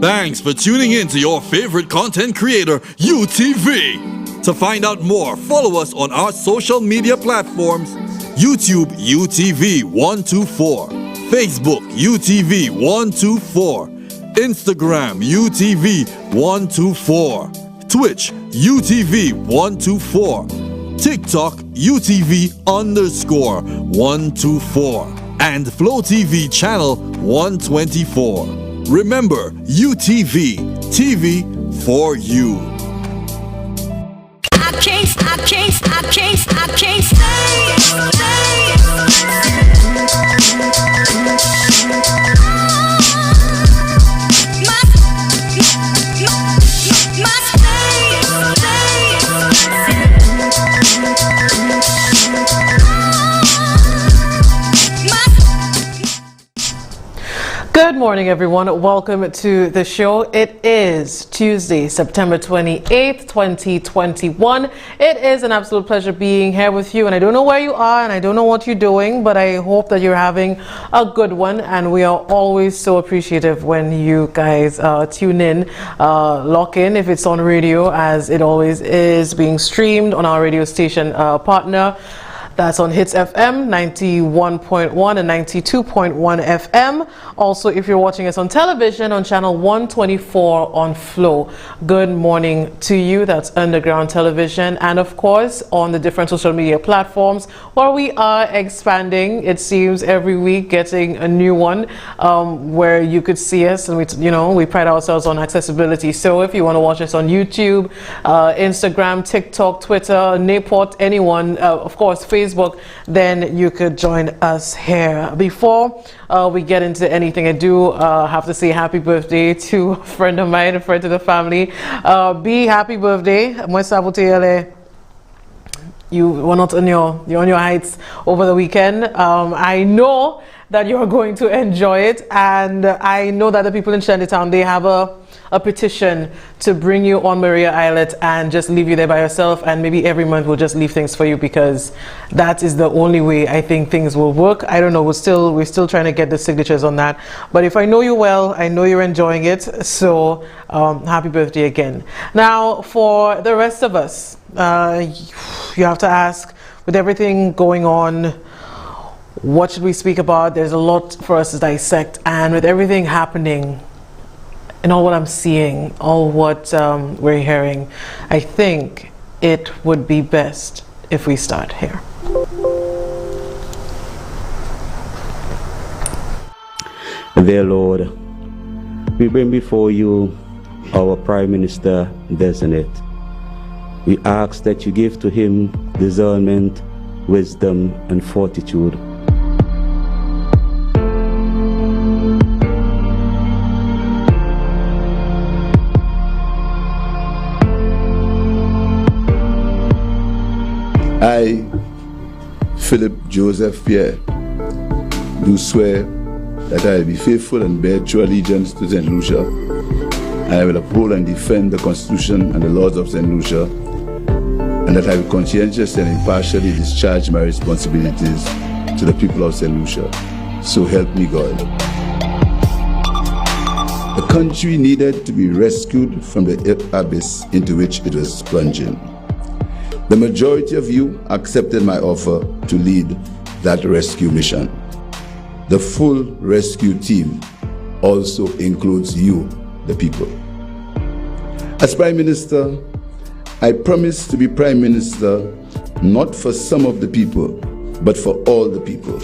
Thanks for tuning in to your favorite content creator, UTV. To find out more, follow us on our social media platforms: YouTube UTV124, Facebook UTV124, Instagram UTV124, Twitch UTV124, TikTok UTV_124, and Flow TV channel 124. Remember, UTV, TV for you. I can't Good morning, everyone. Welcome to the show. It is Tuesday, September 28th, 2021. It is an absolute pleasure being here with you, and I don't know where you are and I don't know what you're doing, but I hope that you're having a good one, and we are always so appreciative when you guys tune in, lock in if it's on radio, as it always is being streamed on our radio station partner. That's on Hits FM 91.1 and 92.1 FM. Also, if you're watching us on television on channel 124 on Flow, good morning to you. That's Underground Television. And of course, on the different social media platforms where we are expanding, it seems every week, getting a new one where you could see us. And we pride ourselves on accessibility. So if you want to watch us on YouTube, Instagram, TikTok, Twitter, Napot, anyone, of course, Facebook, then you could join us here. Before we get into anything, I do have to say happy birthday to a friend of mine, a friend to the family. B, happy birthday. You were not on your heights over the weekend. I know that you're going to enjoy it, and I know that the people in Shantytown, they have a petition to bring you on Maria Islet and just leave you there by yourself, and maybe every month we'll just leave things for you, because that is the only way I think things will work. I don't know, we're still trying to get the signatures on that, but if I know you well, I know you're enjoying it, so happy birthday again. Now, for the rest of us, you have to ask, with everything going on, what should we speak about? There's a lot for us to dissect, and with everything happening and all what I'm seeing, all what we're hearing, I think it would be best if we start here. Dear Lord, we bring before you our Prime Minister designate. We ask that you give to him discernment, wisdom, and fortitude. I, Philip Joseph Pierre, do swear that I will be faithful and bear true allegiance to St. Lucia, and I will uphold and defend the Constitution and the laws of St. Lucia, and that I will conscientiously and impartially discharge my responsibilities to the people of St. Lucia. So help me God. The country needed to be rescued from the abyss into which it was plunging. The majority of you accepted my offer to lead that rescue mission. The full rescue team also includes you, the people. As Prime Minister, I promise to be Prime Minister not for some of the people, but for all the people.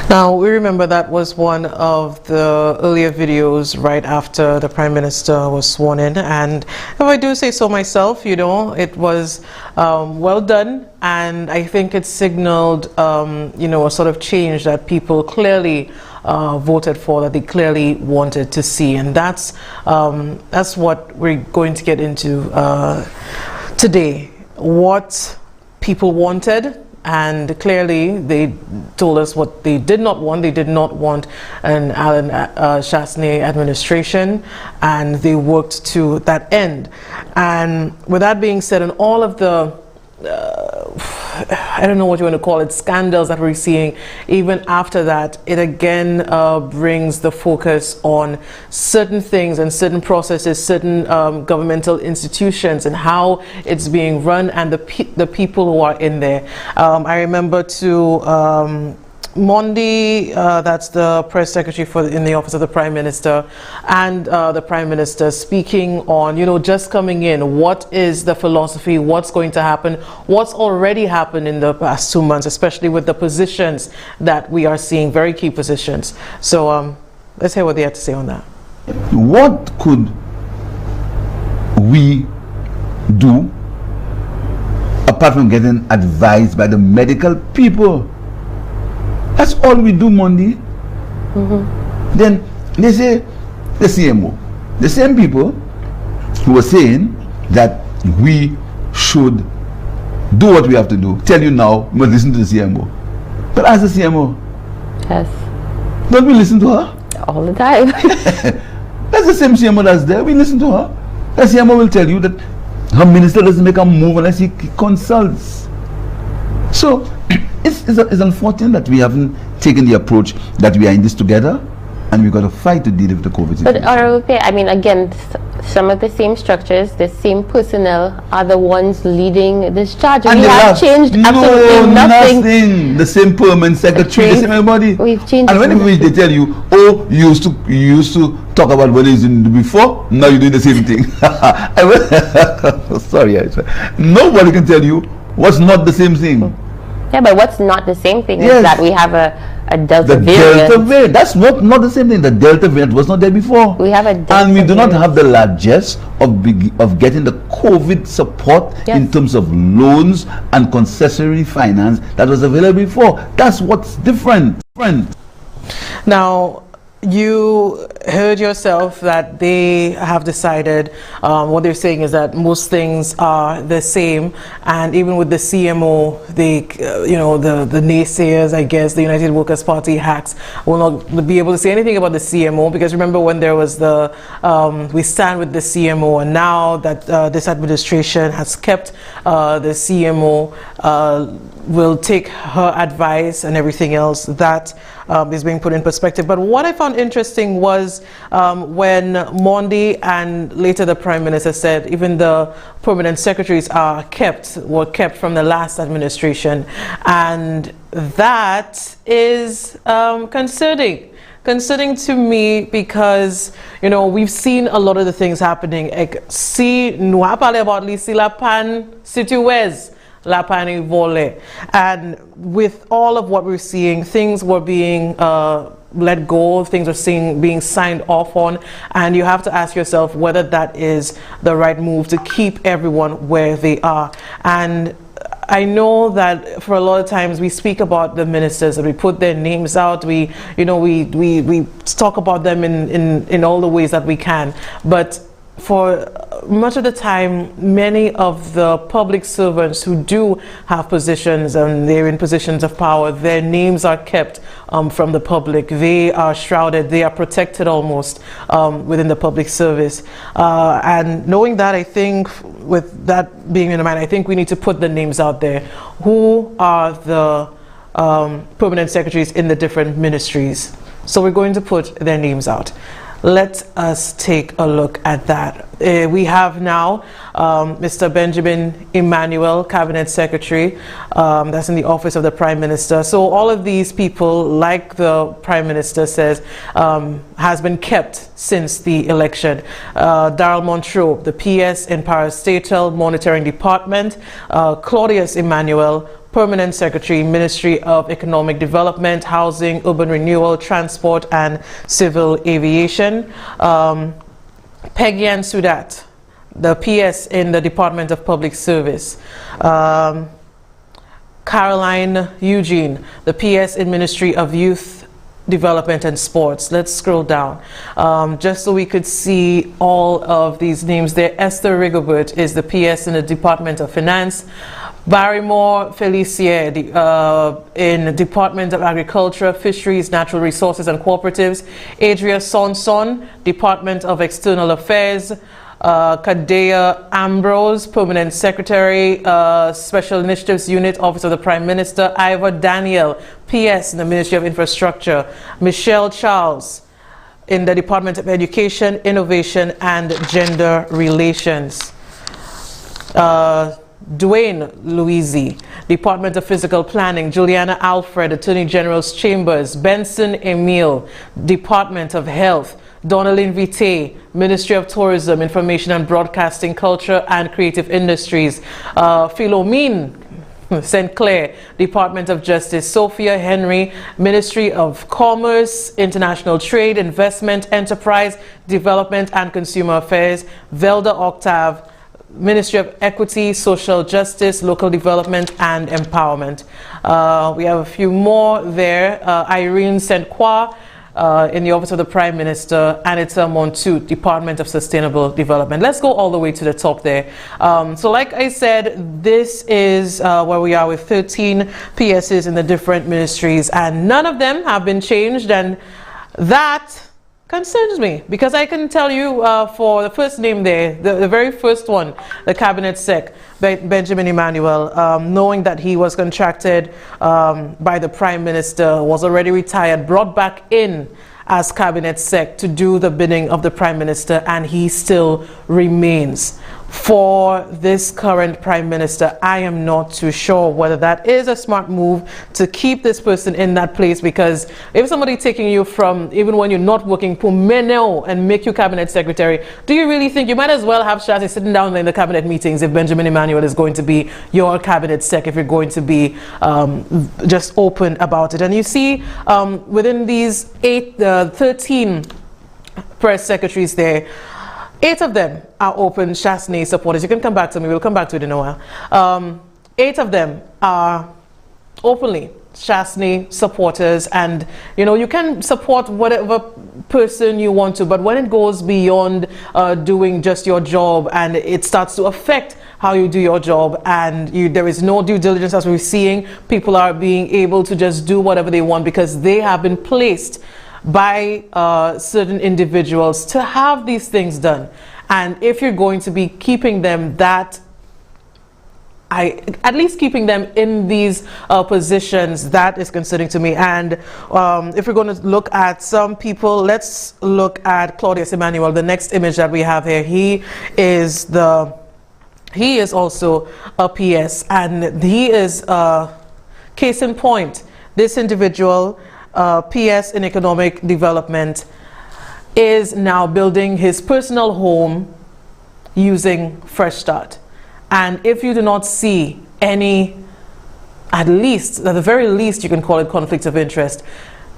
Now, we remember that was one of the earlier videos right after the Prime Minister was sworn in, and if I do say so myself, it was well done, and I think it signaled a sort of change that people clearly voted for, that they clearly wanted to see, and that's what we're going to get into today. What people wanted and clearly they told us what they did not want. They did not want an Alan Chasney administration, and they worked to that end. And with that being said, and all of the I don't know what you want to call it, scandals that we're seeing, even after that, it again brings the focus on certain things and certain processes, certain governmental institutions and how it's being run, and the people who are in there. I remember too, Mondi, that's the press secretary in the office of the Prime Minister, and the Prime Minister speaking on, just coming in, what is the philosophy, what's going to happen, what's already happened in the past 2 months, especially with the positions that we are seeing, very key positions. So let's hear what they had to say on that. What could we do apart from getting advised by the medical people? That's all we do, Monday. Then they say the CMO, the same people who were saying that we should do what we have to do, tell you now, we must listen to the CMO. But as the CMO, yes, don't we listen to her? All the time. That's the same CMO that's there. We listen to her. The CMO will tell you that her minister doesn't make a move unless he consults. So it's unfortunate that we haven't taken the approach that we are in this together, and we've got to fight to deal with the COVID situation. But I mean, again, some of the same structures, the same personnel are the ones leading this charge. And we have changed absolutely nothing. The same permanent secretary, the same everybody. We've changed. And when they tell you, oh, you used to talk about what is in before, now you're doing the same thing. Sorry, nobody can tell you what's not the same thing. Yeah, but what's not the same thing Yes. is that we have a Delta variant. Delta variant. That's not the same thing. The Delta variant was not there before. We have a Delta and we do not variant. have the largesse of getting the COVID support in terms of loans and concessionary finance that was available before. That's what's different. Now, you heard yourself that they have decided, what they're saying is that most things are the same, and even with the CMO, they, the naysayers, I guess, the United Workers' Party hacks will not be able to say anything about the CMO, because remember when there was the, we stand with the CMO, and now that this administration has kept the CMO, will take her advice and everything else, that is being put in perspective. But what I found interesting was when Mondi and later the Prime Minister said even the permanent secretaries were kept from the last administration, and that is concerning to me, because we've seen a lot of the things happening. Si nous a parlé about l'ici la pan situez la pani vole, and with all of what we're seeing, things were being let go, things are being signed off on, and you have to ask yourself whether that is the right move to keep everyone where they are. And I know that for a lot of times we speak about the ministers and we put their names out, we talk about them in all the ways that we can, but for much of the time, many of the public servants who do have positions and they're in positions of power, their names are kept from the public. They are shrouded, they are protected almost within the public service. And knowing that, I think with that being in mind, I think we need to put the names out there. Who are the permanent secretaries in the different ministries? So we're going to put their names out. Let us take a look at that. We have now Mr. Benjamin Emmanuel, Cabinet Secretary, that's in the office of the Prime Minister. So all of these people, like the Prime Minister says, has been kept since the election. Darrell Montreux, the PS in Parastatal Monitoring Department, Claudius Emmanuel, Permanent Secretary, Ministry of Economic Development, Housing, Urban Renewal, Transport and Civil Aviation. Peggy Ann Sudat, the PS in the Department of Public Service. Caroline Eugene, the PS in Ministry of Youth Development and Sports. Let's scroll down just so we could see all of these names there. Esther Rigobert is the PS in the Department of Finance. Barrymore Felicia in Department of Agriculture, Fisheries, Natural Resources and Cooperatives. Adria Sonson, Department of External Affairs. Kadea Ambrose, Permanent Secretary, Special Initiatives Unit, Office of the Prime Minister. Ivor Daniel, PS in the Ministry of Infrastructure. Michelle Charles in the Department of Education, Innovation and Gender Relations. Dwayne Louisi, Department of Physical Planning. Juliana Alfred, Attorney General's Chambers. Benson Emile, Department of Health. Donalyn Vite, Ministry of Tourism, Information and Broadcasting, Culture and Creative Industries. Philomene St. Clair, Department of Justice. Sophia Henry, Ministry of Commerce, International Trade, Investment, Enterprise, Development and Consumer Affairs. Velda Octave, Ministry of Equity, Social Justice, Local Development and Empowerment. We have a few more there. Irene St. Croix, in the Office of the Prime Minister. Anita Montu, Department of Sustainable Development. Let's go all the way to the top there. So like I said, this is where we are with 13 PSs in the different ministries, and none of them have been changed, and that concerns me, because I can tell you for the first name there, the very first one, the Cabinet Sec, Benjamin Emmanuel, knowing that he was contracted by the Prime Minister, was already retired, brought back in as Cabinet Sec to do the bidding of the Prime Minister, and he still remains. For this current Prime Minister, I am not too sure whether that is a smart move to keep this person in that place, because if somebody taking you from, even when you're not working, Pumeno, and make you Cabinet Secretary, do you really think you might as well have Shazzy sitting down in the Cabinet meetings if Benjamin Emmanuel is going to be your Cabinet Sec, if you're going to be just open about it? And you see, within these 13 press secretaries there, 8 of them are open Shasney supporters. You can come back to me. We'll come back to it in a while. 8 of them are openly Shasney supporters, and you know, you can support whatever person you want to, but when it goes beyond doing just your job and it starts to affect how you do your job, and there is no due diligence, as we're seeing, people are being able to just do whatever they want because they have been placed by certain individuals to have these things done. And if you're going to be keeping them at least keeping them in these positions, that is concerning to me. And if we're going to look at some people, let's look at Claudius Emmanuel, the next image that we have here. He is also a PS, and he is case in point. This individual, PS in economic development, is now building his personal home using Fresh Start. And if you do not see any, at the very least, you can call it conflict of interest,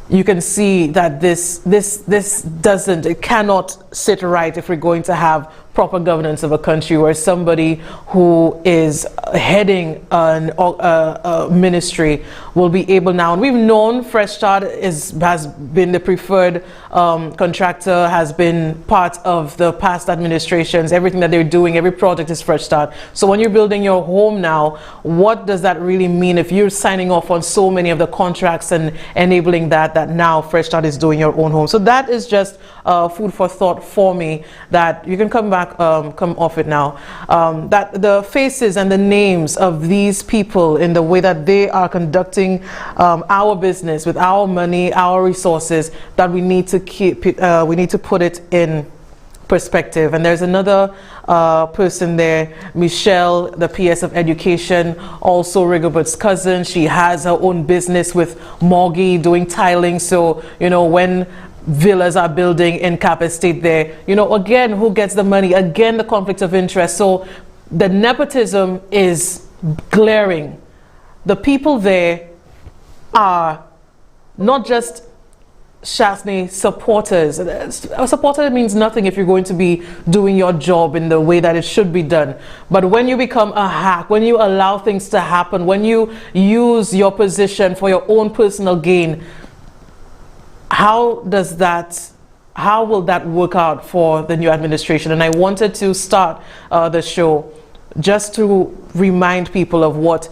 you can see that it cannot sit right if we're going to have proper governance of a country where somebody who is heading a ministry will be able now. And we've known Fresh Start has been the preferred contractor, has been part of the past administrations. Everything that they're doing, every project is Fresh Start. So when you're building your home now, what does that really mean if you're signing off on so many of the contracts and enabling that now Fresh Start is doing your own home? So that is just food for thought for me, that you can come off it now, that the faces and the names of these people in the way that they are conducting our business with our money, our resources, that we need to keep it, we need to put it in perspective. And there's another person there, Michelle, the PS of Education, also Rigobert's cousin. She has her own business with Morgie doing tiling. So, you know, when villas are building in Cap Estate there, you know, again, who gets the money? Again, the conflict of interest. So the nepotism is glaring. The people there are not just Shasney supporters. A supporter means nothing if you're going to be doing your job in the way that it should be done. But when you become a hack, when you allow things to happen, when you use your position for your own personal gain, how will that work out for the new administration? And I wanted to start the show just to remind people of what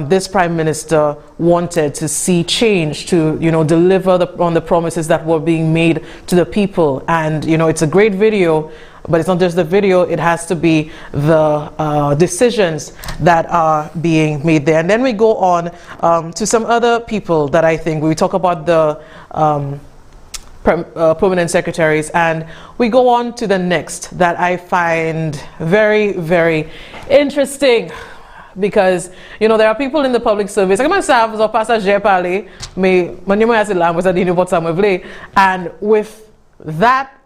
this Prime Minister wanted to see change, to, you know, deliver on the promises that were being made to the people. And, you know, it's a great video, but it's not just the video, it has to be the decisions that are being made there. And then we go on to some other people that I think, we talk about the permanent secretaries, and we go on to the next that I find very, very interesting, because, you know, there are people in the public service, and with that,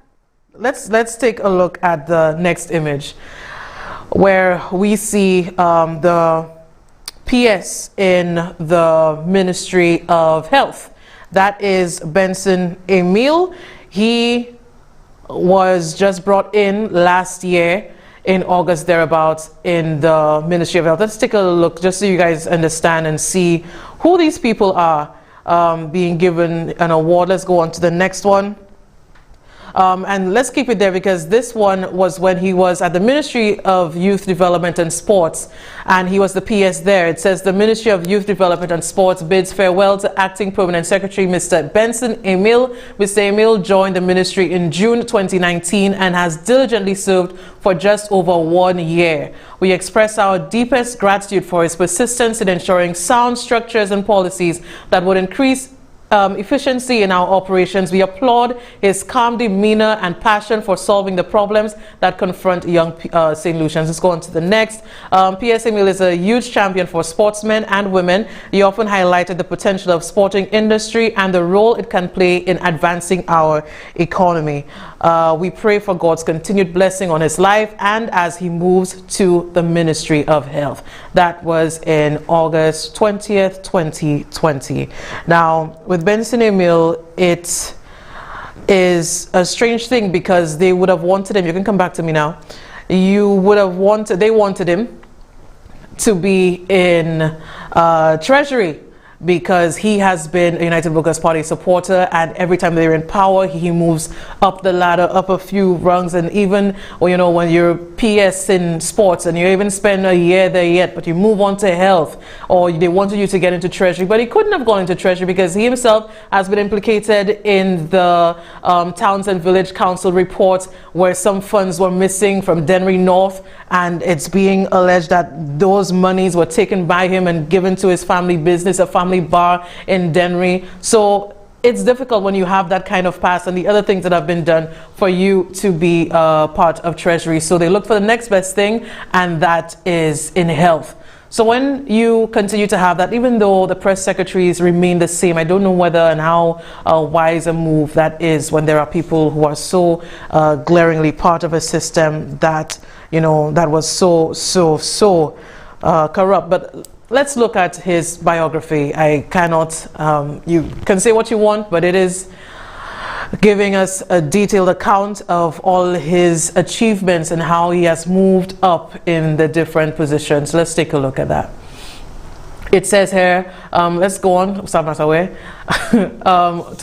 let's take a look at the next image, where we see the PS in the Ministry of Health. That is Benson Emil. He was just brought in last year in August thereabouts in the Ministry of Health. Let's take a look just so you guys understand and see who these people are being given an award. Let's go on to the next one. And let's keep it there, because this one was when he was at the Ministry of Youth Development and Sports, and he was the PS there. It says the Ministry of Youth Development and Sports bids farewell to Acting Permanent Secretary Mr. Benson Emil. Mr. Emil joined the ministry in June 2019 and has diligently served for just over 1 year. We express our deepest gratitude for his persistence in ensuring sound structures and policies that would increase efficiency in our operations. We applaud his calm demeanor and passion for solving the problems that confront young St. Lucians. Let's go on to the next. P.S. Emil is a huge champion for sportsmen and women. He often highlighted the potential of sporting industry and the role it can play in advancing our economy. We pray for God's continued blessing on his life and as he moves to the Ministry of Health. That was in August 20th, 2020. Now, with Benson Emil, it is a strange thing, because they would have wanted him, you can come back to me now, they wanted him to be in Treasury, because he has been a United Workers' Party supporter, and every time they're in power, he moves up the ladder, up a few rungs. And even, well, you know, when you're PS in sports and you even spend a year there yet, but you move on to health, or they wanted you to get into Treasury, but he couldn't have gone into Treasury because he himself has been implicated in the Towns and Village Council report, where some funds were missing from Dennery North, and it's being alleged that those monies were taken by him and given to his family business, a family bar in Dennery. So it's difficult when you have that kind of past and the other things that have been done for you to be part of Treasury. So they look for the next best thing, and that is in health. So when you continue to have that, even though the press secretaries remain the same, I don't know whether and how wise a move that is when there are people who are so glaringly part of a system that, you know, that was so corrupt. But let's look at his biography. I cannot, you can say what you want, but it is giving us a detailed account of all his achievements and how he has moved up in the different positions. Let's take a look at that. It says here, let's go on, to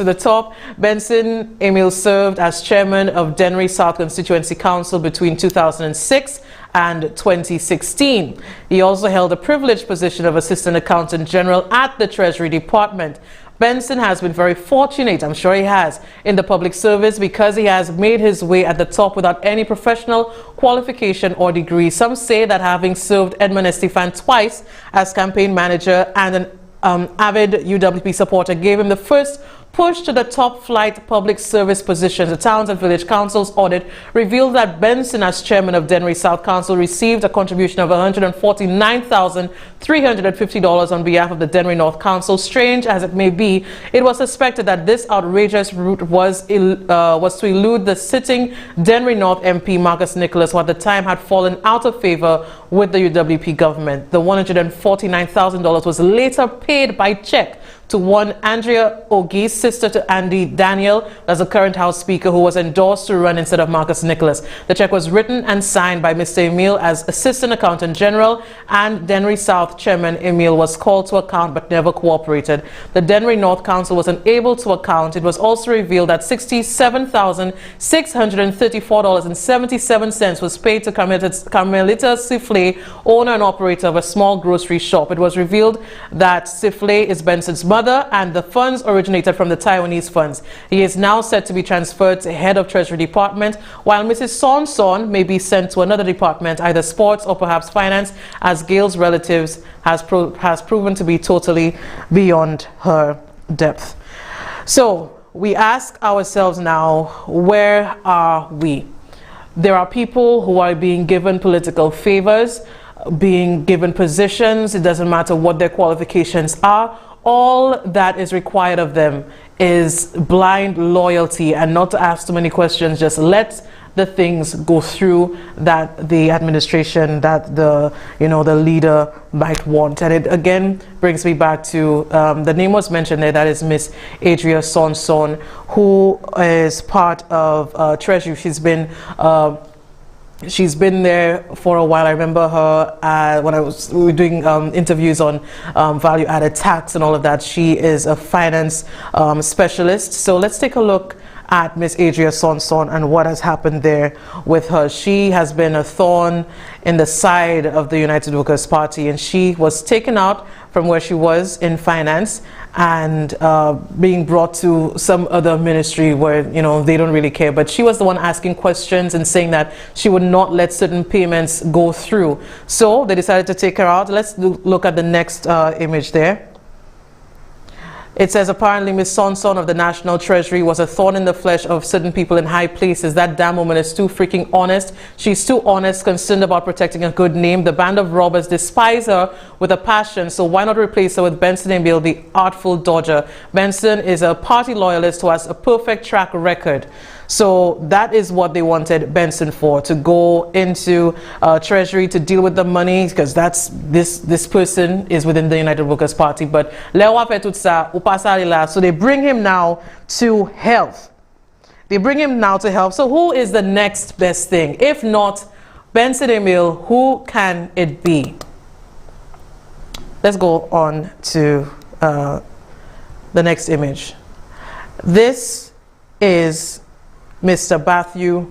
the top. Benson Emil served as chairman of Dennery South Constituency Council between 2006 and 2016. He also held a privileged position of Assistant Accountant General at the Treasury Department. Benson has been very fortunate, I'm sure he has, in the public service, because he has made his way at the top without any professional qualification or degree. Some say that having served Edmund Estefan twice as campaign manager and an avid UWP supporter gave him the first push to the top flight public service positions. The Towns and Village Council's audit revealed that Benson, as chairman of Dennery South Council, received a contribution of $149,350 on behalf of the Dennery North Council. Strange as it may be, it was suspected that this outrageous route was to elude the sitting Dennery North MP Marcus Nicholas, who at the time had fallen out of favor with the UWP government. The $149,000 was later paid by check to one Andrea Ogie, sister to Andy Daniel, as the current House Speaker, who was endorsed to run instead of Marcus Nicholas. The check was written and signed by Mr. Emile as Assistant Accountant General, and Dennery South Chairman Emile was called to account but never cooperated. The Dennery North Council was unable to account. It was also revealed that $67,634.77 was paid to Carmelita Sifle, owner and operator of a small grocery shop. It was revealed that Sifle is Benson's mother, and the funds originated from the Taiwanese funds. He is now set to be transferred to head of Treasury Department, while Mrs. Son may be sent to another department, either sports or perhaps finance, as Gail's relatives has proven to be totally beyond her depth. So we ask ourselves now, where are we? There are people who are being given political favors, being given positions. It doesn't matter what their qualifications are. All that is required of them is blind loyalty and not to ask too many questions. Just let the things go through that the administration, that the leader might want. And it again brings me back to the name was mentioned there, that is Miss Adria Sonson, who is part of Treasury. She's been there for a while. I remember her when we were doing interviews on value-added tax and all of that. She is a finance specialist. So let's take a look at Miss Adria Sonson and what has happened there with her. She has been a thorn in the side of the United Workers' Party, and she was taken out from where she was in finance and being brought to some other ministry where they don't really care. But she was the one asking questions and saying that she would not let certain payments go through. So they decided to take her out. Let's look at the next image there. It says apparently Miss Sonson of the National Treasury was a thorn in the flesh of certain people in high places. That damn woman is too freaking honest. She's too honest, concerned about protecting a good name. The band of robbers despise her with a passion, so why not replace her with Benson Emile, the artful dodger? Benson is a party loyalist who has a perfect track record. So that is what they wanted Benson for, to go into Treasury to deal with the money, because that's this person is within the United Workers' Party. But so they bring him now to health. They bring him now to health. So who is the next best thing? If not Benson Emile, who can it be? Let's go on to the next image. This is Mr.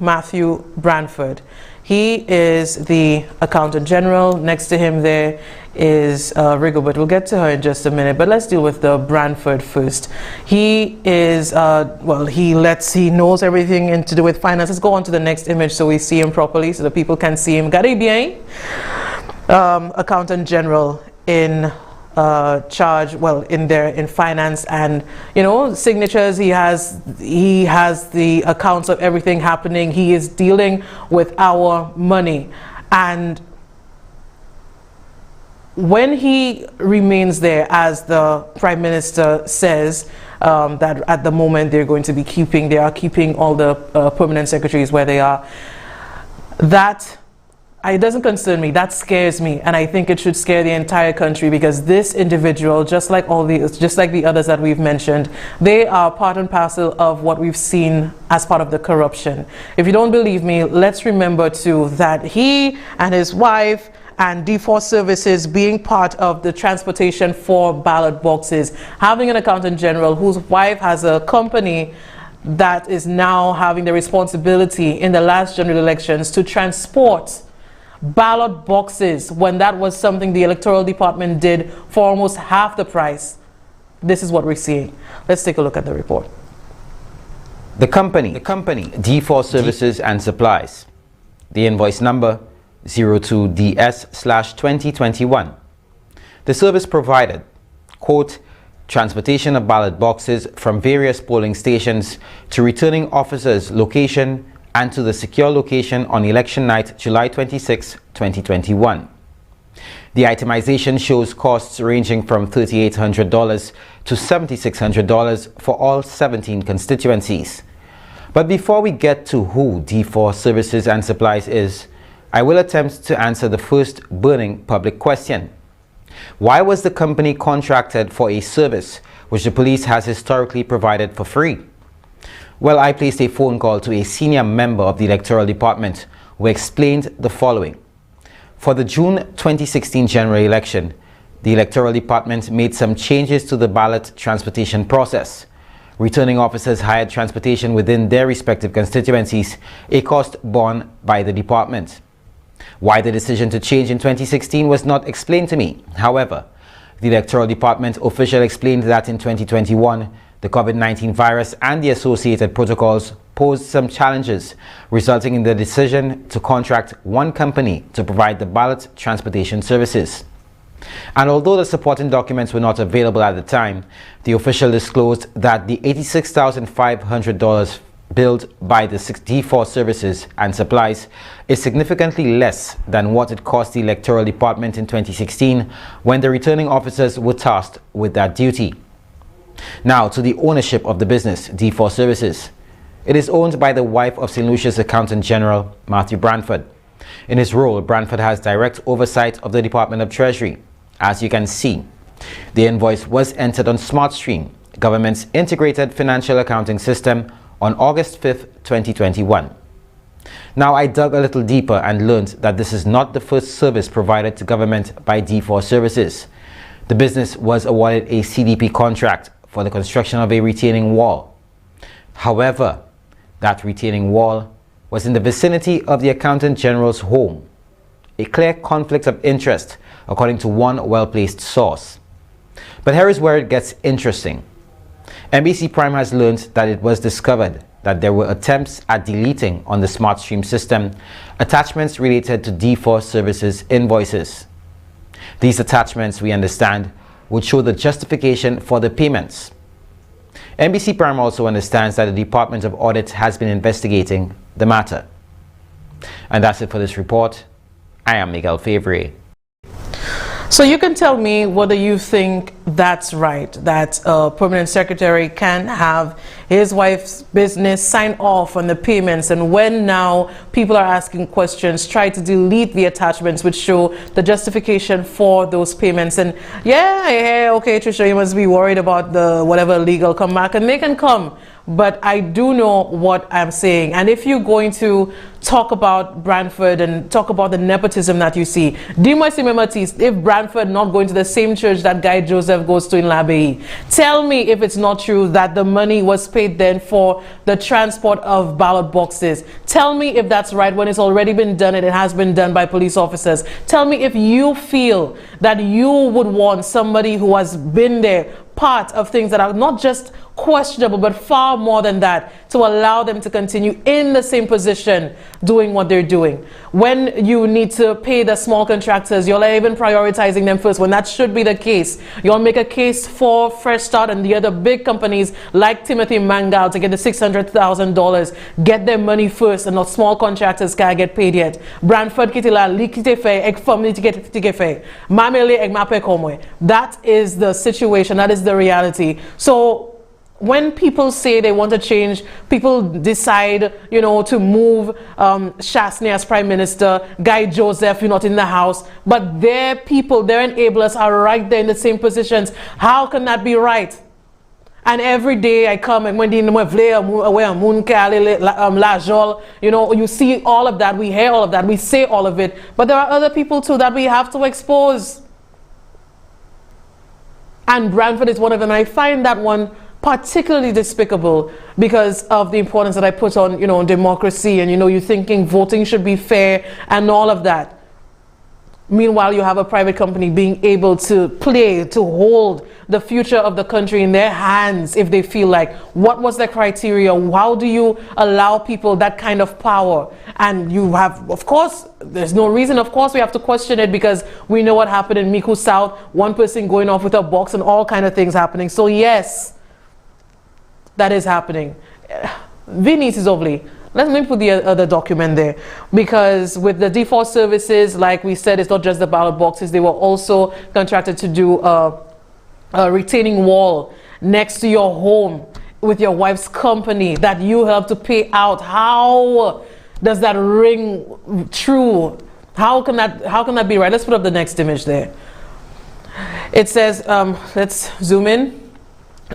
Matthew Branford. He is the Accountant General. Next to him there is Rigobert. We'll get to her in just a minute, but let's deal with the Branford first. He is, he knows everything to do with finance. Let's go on to the next image so we see him properly, so the people can see him. Gary bien, Accountant General in charge, in finance, and signatures. He has the accounts of everything happening. He is dealing with our money, and when he remains there, as the Prime Minister says, that at the moment they are keeping all the permanent secretaries where they are, that it doesn't concern me. That scares me, and I think it should scare the entire country, because this individual, just like the others that we've mentioned, they are part and parcel of what we've seen as part of the corruption. If you don't believe me, let's remember too that he and his wife and D4 Services being part of the transportation for ballot boxes, having an Accountant General whose wife has a company that is now having the responsibility in the last general elections to transport ballot boxes, when that was something the electoral department did for almost half the price. This is what we're seeing. Let's take a look at the report. The company, D4 Services and Supplies. The invoice number 02DS/2021. The service provided, quote, transportation of ballot boxes from various polling stations to returning officers' location and to the secure location on election night, July 26, 2021. The itemization shows costs ranging from $3,800 to $7,600 for all 17 constituencies. But before we get to who D4 Services and Supplies is, I will attempt to answer the first burning public question. Why was the company contracted for a service which the police has historically provided for free. Well, I placed a phone call to a senior member of the Electoral Department who explained the following. For the June 2016 general election, the Electoral Department made some changes to the ballot transportation process. Returning officers hired transportation within their respective constituencies, a cost borne by the department. Why the decision to change in 2016 was not explained to me. However, the Electoral Department official explained that in 2021, the COVID-19 virus and the associated protocols posed some challenges, resulting in the decision to contract one company to provide the ballot transportation services. And although the supporting documents were not available at the time, the official disclosed that the $86,500 billed by the D4 services and supplies is significantly less than what it cost the Electoral Department in 2016 when the returning officers were tasked with that duty. Now to the ownership of the business, D4 Services. It is owned by the wife of St. Lucia's Accountant General, Matthew Branford. In his role, Branford has direct oversight of the Department of Treasury. As you can see, the invoice was entered on SmartStream, government's integrated financial accounting system, on August 5th, 2021. Now, I dug a little deeper and learned that this is not the first service provided to government by D4 Services. The business was awarded a CDP contract for the construction of a retaining wall. However, that retaining wall was in the vicinity of the Accountant General's home, a clear conflict of interest, according to one well-placed source. But here is where it gets interesting. NBC Prime has learned that it was discovered that there were attempts at deleting on the SmartStream system attachments related to D4 Services invoices. These attachments, we understand, would show the justification for the payments. NBC Prime also understands that the Department of Audit has been investigating the matter. And that's it for this report. I am Miguel Favre. So you can tell me whether you think that's right, that a permanent secretary can have his wife's business sign off on the payments, and when now people are asking questions, try to delete the attachments which show the justification for those payments. And yeah, okay, Trisha, you must be worried about the whatever legal come back, and they can come. But I do know what I'm saying. And if you're going to talk about Branford and talk about the nepotism that you see, if Branford not going to the same church that Guy Joseph goes to in Labey, tell me if it's not true that the money was paid then for the transport of ballot boxes. Tell me if that's right when it's already been done and it has been done by police officers. Tell me if you feel that you would want somebody who has been there, part of things that are not just questionable but far more than that, to allow them to continue in the same position doing what they're doing. When you need to pay the small contractors, you're not even prioritizing them first when that should be the case. You'll make a case for Fresh Start and the other big companies like Timothy Mangal to get the $600,000, get their money first, and not small contractors can't get paid yet. Branford kitila likite fe ek family ticket fe mamele ek mape komwe. That is the situation. That is the reality. So when people say they want to change, people decide, to move Shasney as Prime Minister, Guy Joseph, you're not in the House, but their people, their enablers are right there in the same positions. How can that be right? And every day I come and when you see all of that, we hear all of that, we say all of it, but there are other people too that we have to expose. And Branford is one of them. And I find that one particularly despicable because of the importance that I put on, democracy and, you thinking voting should be fair and all of that. Meanwhile, you have a private company being able to hold the future of the country in their hands if they feel like. What was the criteria? How do you allow people that kind of power? And you have, of course, there's no reason, of course, we have to question it because we know what happened in Miku South, one person going off with a box and all kind of things happening. So yes, that is happening. Vinny Tizovli. Let me put the other document there, because with the D4 Services, like we said, it's not just the ballot boxes. They were also contracted to do a retaining wall next to your home with your wife's company that you help to pay out. How does that ring true? How can that be right? Let's put up the next image there. It says, let's zoom in.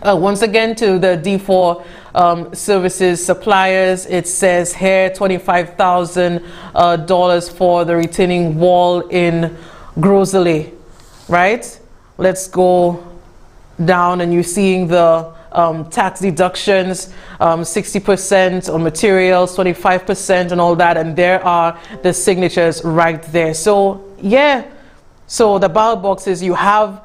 Once again, to the D4 services suppliers, it says here $25,000 for the retaining wall in Grosley, right? Let's go down, and you're seeing the tax deductions, 60% on materials, 25% and all that, and there are the signatures right there. So yeah, so the ballot boxes, you have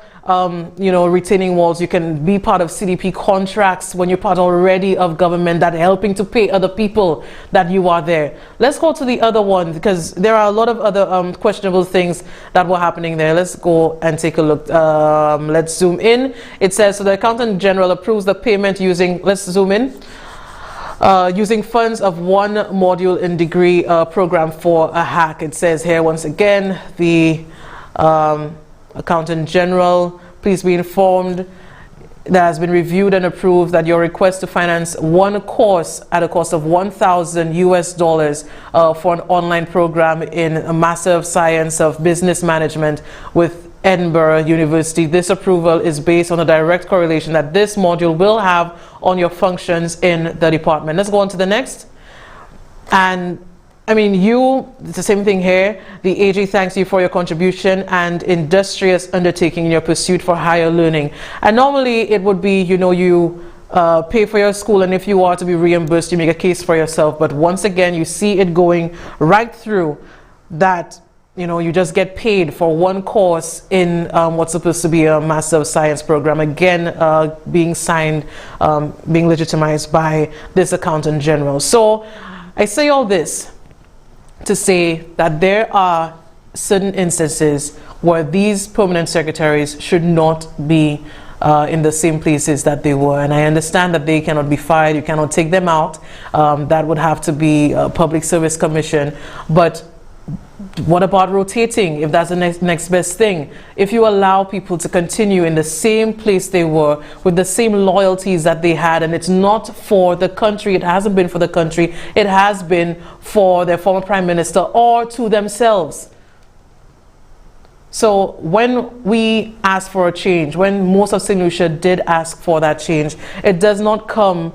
you know, retaining walls. You can be part of CDP contracts when you're part already of government that are helping to pay other people that you are there. Let's go to the other one, because there are a lot of other questionable things that were happening there. Let's go and take a look. Let's zoom in. It says, so the Accountant General approves the payment using, let's zoom in, using funds of one module in degree program for a hack. It says here once again, the Accountant General, please be informed that has been reviewed and approved that your request to finance one course at a cost of $1,000 for an online program in a Master of Science of Business Management with Edinburgh University. This approval is based on a direct correlation that this module will have on your functions in the department. Let's go on to the next. And I mean, it's the same thing here. The AG thanks you for your contribution and industrious undertaking in your pursuit for higher learning. And normally it would be, you know, you pay for your school, and if you are to be reimbursed, you make a case for yourself. But once again, you see it going right through that, you know, you just get paid for one course in what's supposed to be a Master of Science program. Again, being signed, being legitimized by this Accountant General. So I say all this to say that there are certain instances where these permanent secretaries should not be in the same places that they were. And I understand that they cannot be fired, you cannot take them out. That would have to be a Public Service Commission. But what about rotating, if that's the next best thing? If you allow people to continue in the same place they were with the same loyalties that they had, and it's not for the country, it hasn't been for the country, it has been for their former Prime Minister or to themselves. So when we ask for a change, when most of St. Lucia did ask for that change, it does not come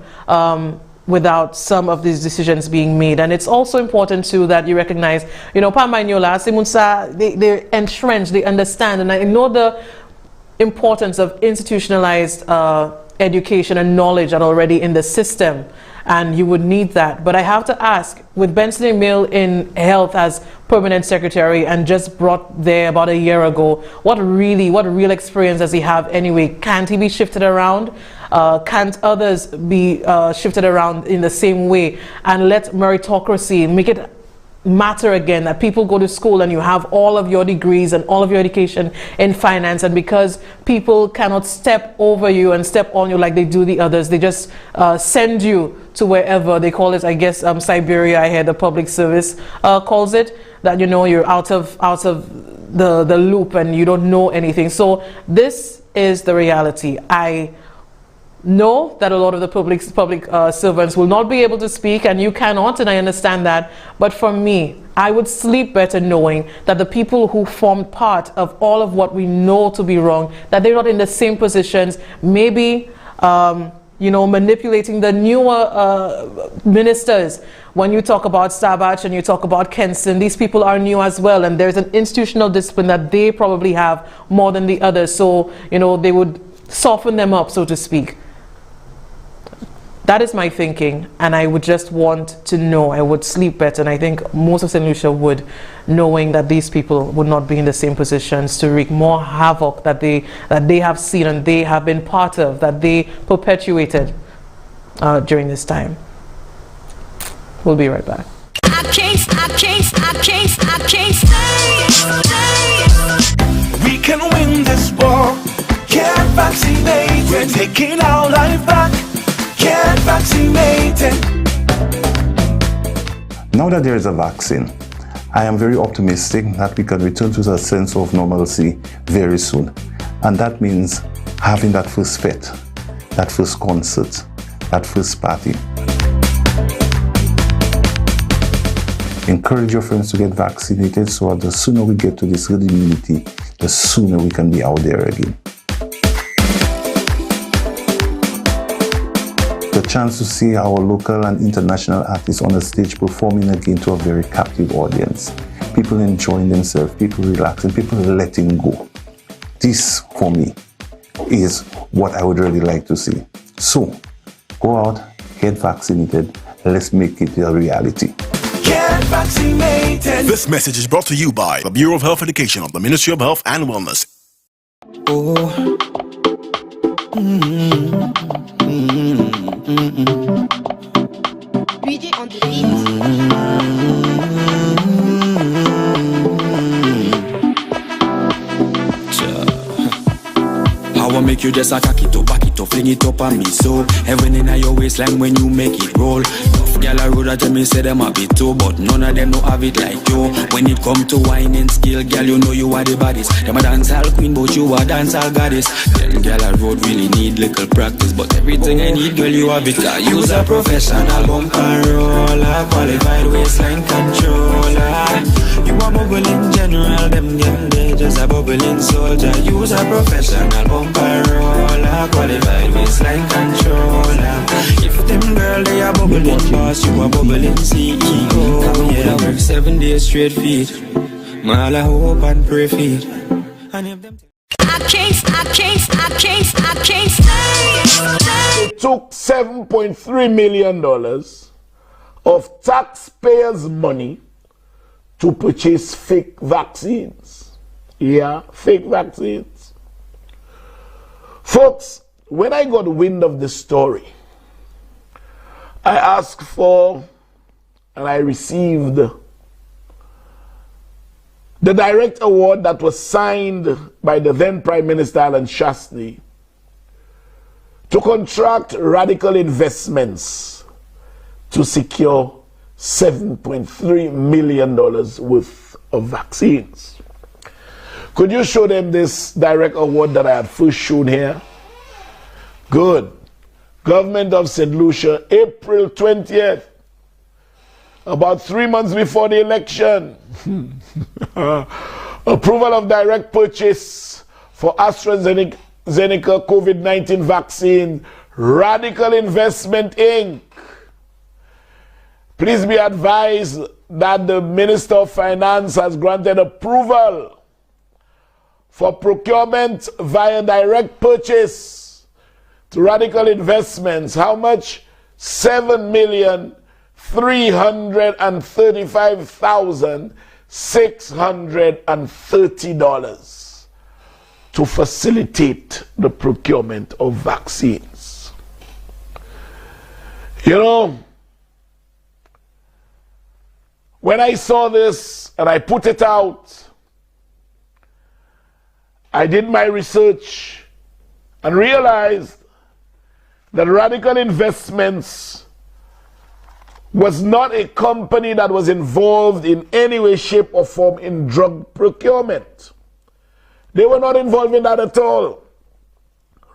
without some of these decisions being made. And it's also important too that you recognize, you know, Pamanyola, Simunsa, they're entrenched, they understand, and I know the importance of institutionalized education and knowledge are already in the system, and you would need that. But I have to ask, with Benson Mill in health as permanent secretary and just brought there about a year ago, what real experience does he have anyway? Can't he be shifted around? Can't others be shifted around in the same way, and let meritocracy make it matter again, that people go to school and you have all of your degrees and all of your education in finance, and because people cannot step over you and step on you like they do the others, they just send you to wherever they call it, I guess Siberia, I hear the public service calls it, that, you know, you're out of the loop and you don't know anything. So this is the reality. I know that a lot of the public servants will not be able to speak, and you cannot, and I understand that. But for me, I would sleep better knowing that the people who formed part of all of what we know to be wrong, that they're not in the same positions, maybe you know, manipulating the newer ministers. When you talk about Stabach and you talk about Kenson, these people are new as well, and there's an institutional discipline that they probably have more than the others. So, you know, they would soften them up, so to speak. That is my thinking, and I would just want to know. I would sleep better, and I think most of St. Lucia would, knowing that these people would not be in the same positions to wreak more havoc that they have seen and they have been part of, that they perpetuated during this time. We'll be right back. I can't stay. We can win this war. Can't vaccinate. We're taking our life back. Get vaccinated. Now that there is a vaccine, I am very optimistic that we can return to a sense of normalcy very soon. And that means having that first fete, that first concert, that first party. Encourage your friends to get vaccinated so that the sooner we get to this herd immunity, the sooner we can be out there again. the chance to see our local and international artists on the stage performing again to a very captive audience. People enjoying themselves, people relaxing, people letting go. This, for me, is what I would really like to see. So, go out, get vaccinated, let's make it a reality. Get vaccinated. This message is brought to you by the Bureau of Health Education of the Ministry of Health and Wellness. Oh. BJ on the beat. How I make you just a cock it up, back it up, fling it up on me so heaven in your waistline when you make it roll. Enough gal a road tell me say them a bit too, but none of them no have it like you. When it come to whining skill, gal you know you are the baddest. Them a dancehall queen, but you a dancehall goddess. Them gal a road really need little practice, but everything I need, girl you have it. Cause you's a professional bumper roller, qualified waistline controller. You a bubbling general, them they just a bubbling soldier. You's a professional bumper roller, qualified waistline controller. If them girl they a bubbling boss, you a bubbling CEO. Yeah, I work 7 days straight feet. All I hope and pray feet. And if them I can't stay. It took $7.3 million of taxpayers' money to purchase fake vaccines. Yeah, fake vaccines. Folks, when I got wind of the story, I asked for and I received the direct award that was signed by the then Prime Minister Alan Shastney to contract Radical Investments to secure $7.3 million worth of vaccines. Could you show them this direct award that I had first shown here? Good. Government of St. Lucia, April 20th, about 3 months before the election. Approval of direct purchase for AstraZeneca COVID-19 vaccine, Radical Investment Inc. Please be advised that the Minister of Finance has granted approval for procurement via direct purchase to Radical Investments. How much? $7,335,630 to facilitate the procurement of vaccines. You know, when I saw this and I put it out, I did my research and realized that Radical Investments was not a company that was involved in any way, shape, or form in drug procurement. They were not involved in that at all.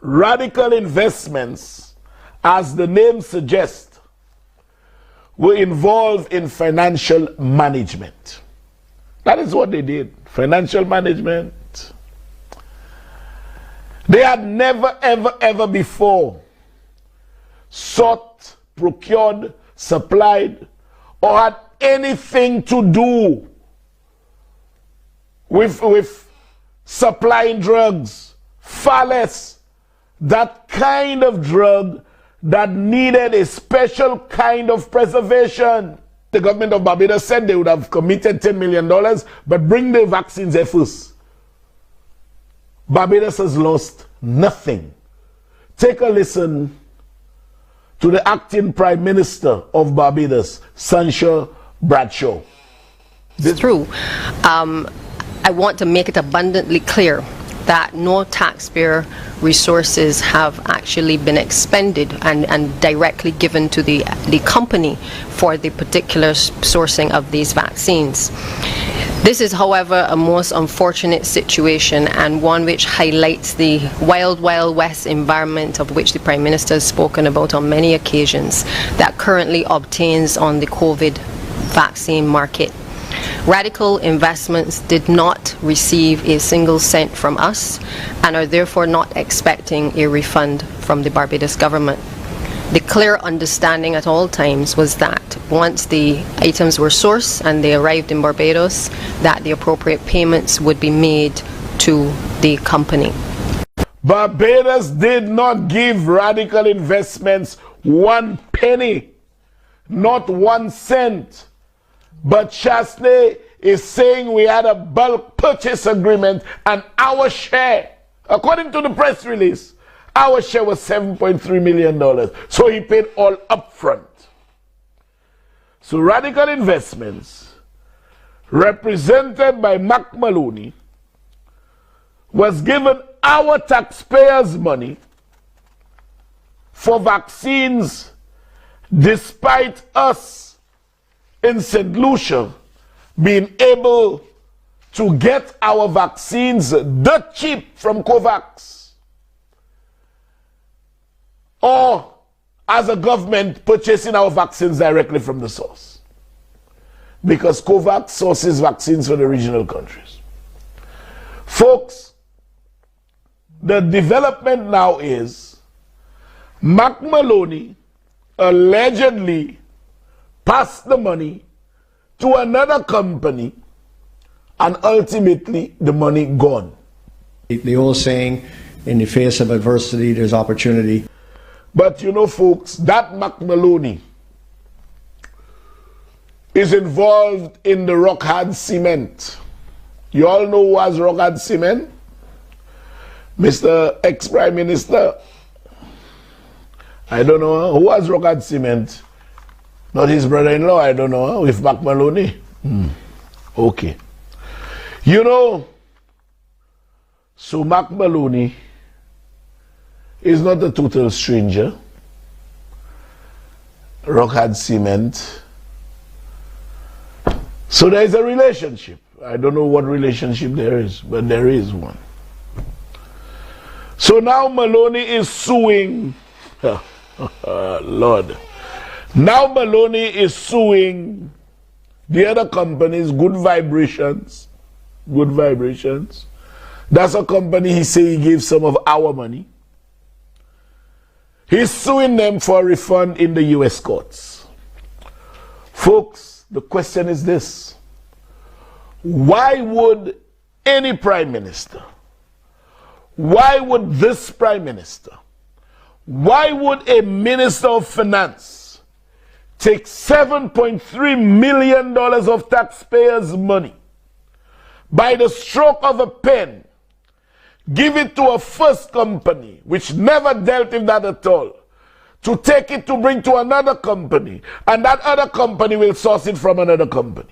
Radical Investments, as the name suggests, were involved in financial management. That is what they did, financial management. They had never, ever, ever before sought, procured, supplied, or had anything to do with supplying drugs, far less that kind of drug that needed a special kind of preservation. The government of Barbados said they would have committed $10 million, but bring the vaccines there first. Barbados has lost nothing. Take a listen to the acting Prime Minister of Barbados, Sansha Bradshaw. It's true. I want to make it abundantly clear that no taxpayer resources have actually been expended and directly given to the company for the particular sourcing of these vaccines. This is, however, a most unfortunate situation and one which highlights the wild, wild west environment of which the Prime Minister has spoken about on many occasions that currently obtains on the COVID vaccine market. Radical Investments did not receive a single cent from us and are therefore not expecting a refund from the Barbados government. The clear understanding at all times was that once the items were sourced and they arrived in Barbados, that the appropriate payments would be made to the company. Barbados did not give Radical Investments 1 penny, not 1 cent. But Chasney is saying we had a bulk purchase agreement and our share, according to the press release, our share was $7.3 million. So he paid all up front. So Radical Investments, represented by Mac Maloney, was given our taxpayers' money for vaccines despite us in St. Lucia being able to get our vaccines dirt cheap from COVAX, or as a government purchasing our vaccines directly from the source, because COVAX sources vaccines for the regional countries. Folks, the development now is Mac Maloney allegedly passed the money to another company and ultimately the money gone. The old saying, in the face of adversity, there's opportunity. But you know, folks, that Mac Maloney is involved in the Rockhard Cement. You all know who has Rockhard Cement? Mr. Ex-Prime Minister. I don't know. Who has Rockhard Cement? Not his brother-in-law, I don't know. With Mac Maloney? Okay. You know, so Mac Maloney is not a total stranger. Rockhard Cement. So there is a relationship. I don't know what relationship there is, but there is one. So now Maloney is suing. Lord. Now Maloney is suing the other companies, Good Vibrations. Good Vibrations. That's a company he say he gave some of our money. He's suing them for a refund in the US courts. Folks, the question is this. Why would any prime minister, why would this prime minister, why would a minister of finance take $7.3 million of taxpayers' money by the stroke of a pen, give it to a first company, which never dealt with that at all, to take it to bring to another company, and that other company will source it from another company?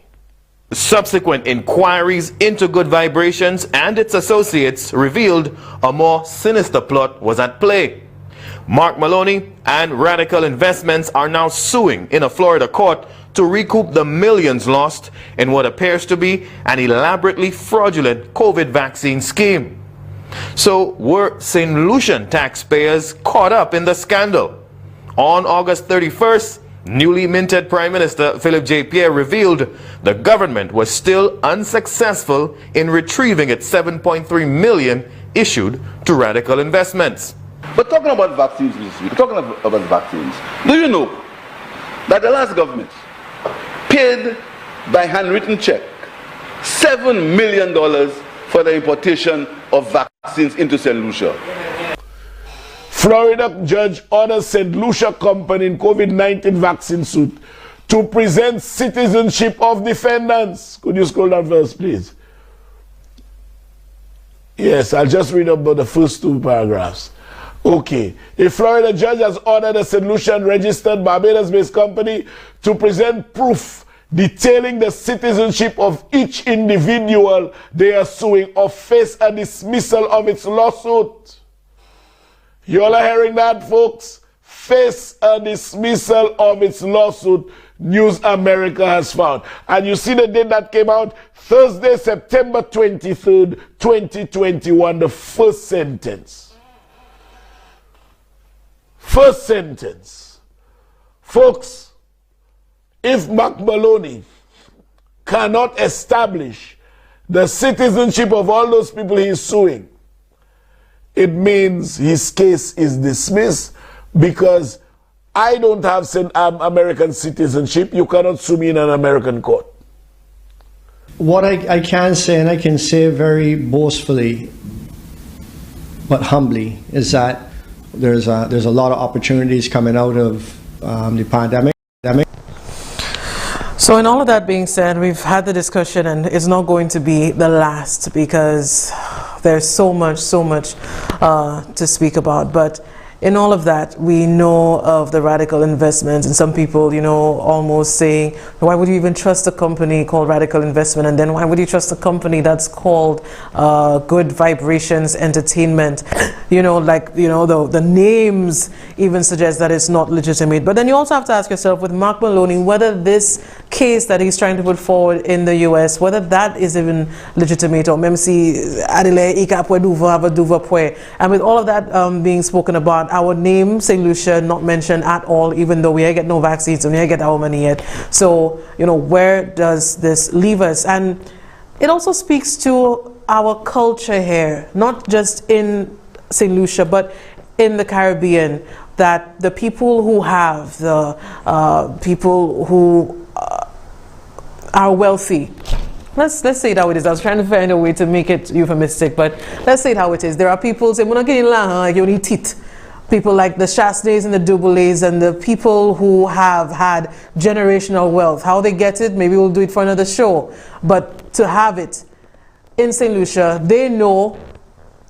Subsequent inquiries into Good Vibrations and its associates revealed a more sinister plot was at play. Mark Maloney and Radical Investments are now suing in a Florida court to recoup the millions lost in what appears to be an elaborately fraudulent COVID vaccine scheme. So were St. Lucian taxpayers caught up in the scandal? On August 31st, newly minted Prime Minister Philip J. Pierre revealed the government was still unsuccessful in retrieving its $7.3 million issued to Radical Investments. But talking about vaccines this week, talking about vaccines, do you know that the last government paid by handwritten check $7 million for the importation of vaccines into St. Lucia? Florida judge orders St. Lucia company in COVID-19 vaccine suit to present citizenship of defendants. Could you scroll down first, please? Yes, I'll just read about the first 2 paragraphs. Okay. A Florida judge has ordered a St. Lucian registered Barbados-based company to present proof detailing the citizenship of each individual they are suing or face a dismissal of its lawsuit. You all are hearing that, folks? Face a dismissal of its lawsuit, News America has found. And you see the date that came out? Thursday, September 23rd, 2021, the first sentence. First sentence. Folks, if Mac Maloney cannot establish the citizenship of all those people he is suing, it means his case is dismissed, because I don't have American citizenship. You cannot sue me in an American court. What I can say, and I can say very boastfully, but humbly, is that there's a lot of opportunities coming out of the pandemic. So in all of that being said, we've had the discussion, and it's not going to be the last because there's so much to speak about. But in all of that, we know of the radical investments, and some people, you know, almost saying, why would you even trust a company called Radical Investment? And then why would you trust a company that's called Good Vibrations Entertainment? You know, like, you know, the names even suggest that it's not legitimate. But then you also have to ask yourself with Mark Maloney whether this case that he's trying to put forward in the US, whether that is even legitimate, or memsi adile ikapwe duva pwe. And with all of that being spoken about, our name, St. Lucia, not mentioned at all, even though we ain't get no vaccines and we ain't get our money yet. So, you know, where does this leave us? And it also speaks to our culture here, not just in St. Lucia, but in the Caribbean, that the people who have, the people who are wealthy, let's say it how it is. I was trying to find a way to make it euphemistic, but let's say it how it is. There are people say, you need teeth. People like the Chasnays and the Dubolays and the people who have had generational wealth. How they get it, maybe we'll do it for another show. But to have it in St. Lucia, they know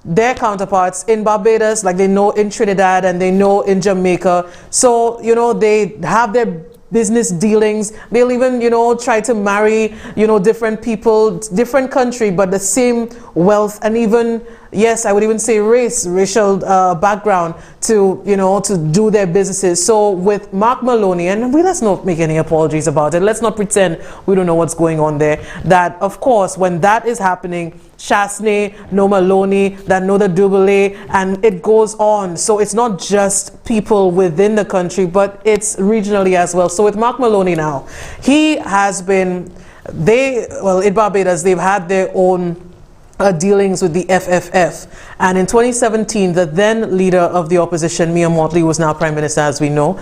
their counterparts in Barbados, like they know in Trinidad and they know in Jamaica. So, you know, they have their business dealings. They'll even, you know, try to marry, you know, different people, different country, but the same wealth, and even, yes, I would even say racial background to, you know, to do their businesses. So with Mark Maloney, and let's not make any apologies about it. Let's not pretend we don't know what's going on there. That, of course, when that is happening, Chasney, no Maloney, that know the Dubolay, and it goes on. So it's not just people within the country, but it's regionally as well. So with Mark Maloney now, he has been, in Barbados, they've had their own dealings with the FFF. And in 2017, the then leader of the opposition, Mia Mottley, who was now Prime Minister, as we know,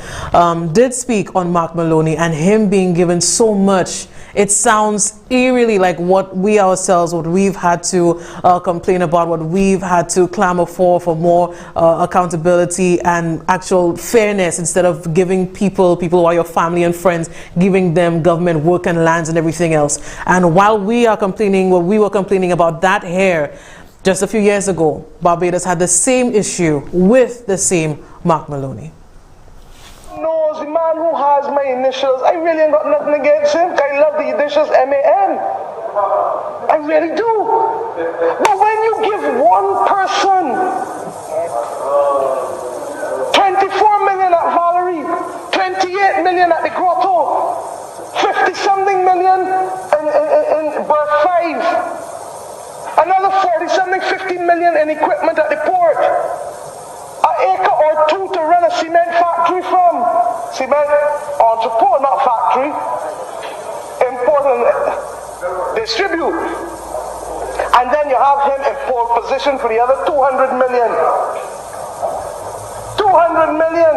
did speak on Mark Maloney and him being given so much. It sounds eerily like what we ourselves, what we've had to complain about, what we've had to clamor for more accountability and actual fairness, instead of giving people who are your family and friends, giving them government work and lands and everything else. And while we are complaining, what we were complaining about that here, just a few years ago, Barbados had the same issue with the same Mark Maloney. Knows the man who has my initials. I really ain't got nothing against him. I love the initials MAN. I really do. But when you give one person 24 million at Valerie, 28 million at the Grotto, 50-something million in Berth 5, another 40-something, 50 million in equipment at the port, an acre or two to run a cement factory from. Cement entrepot, not factory. Import and distribute. And then you have him in pole position for the other 200 million. 200 million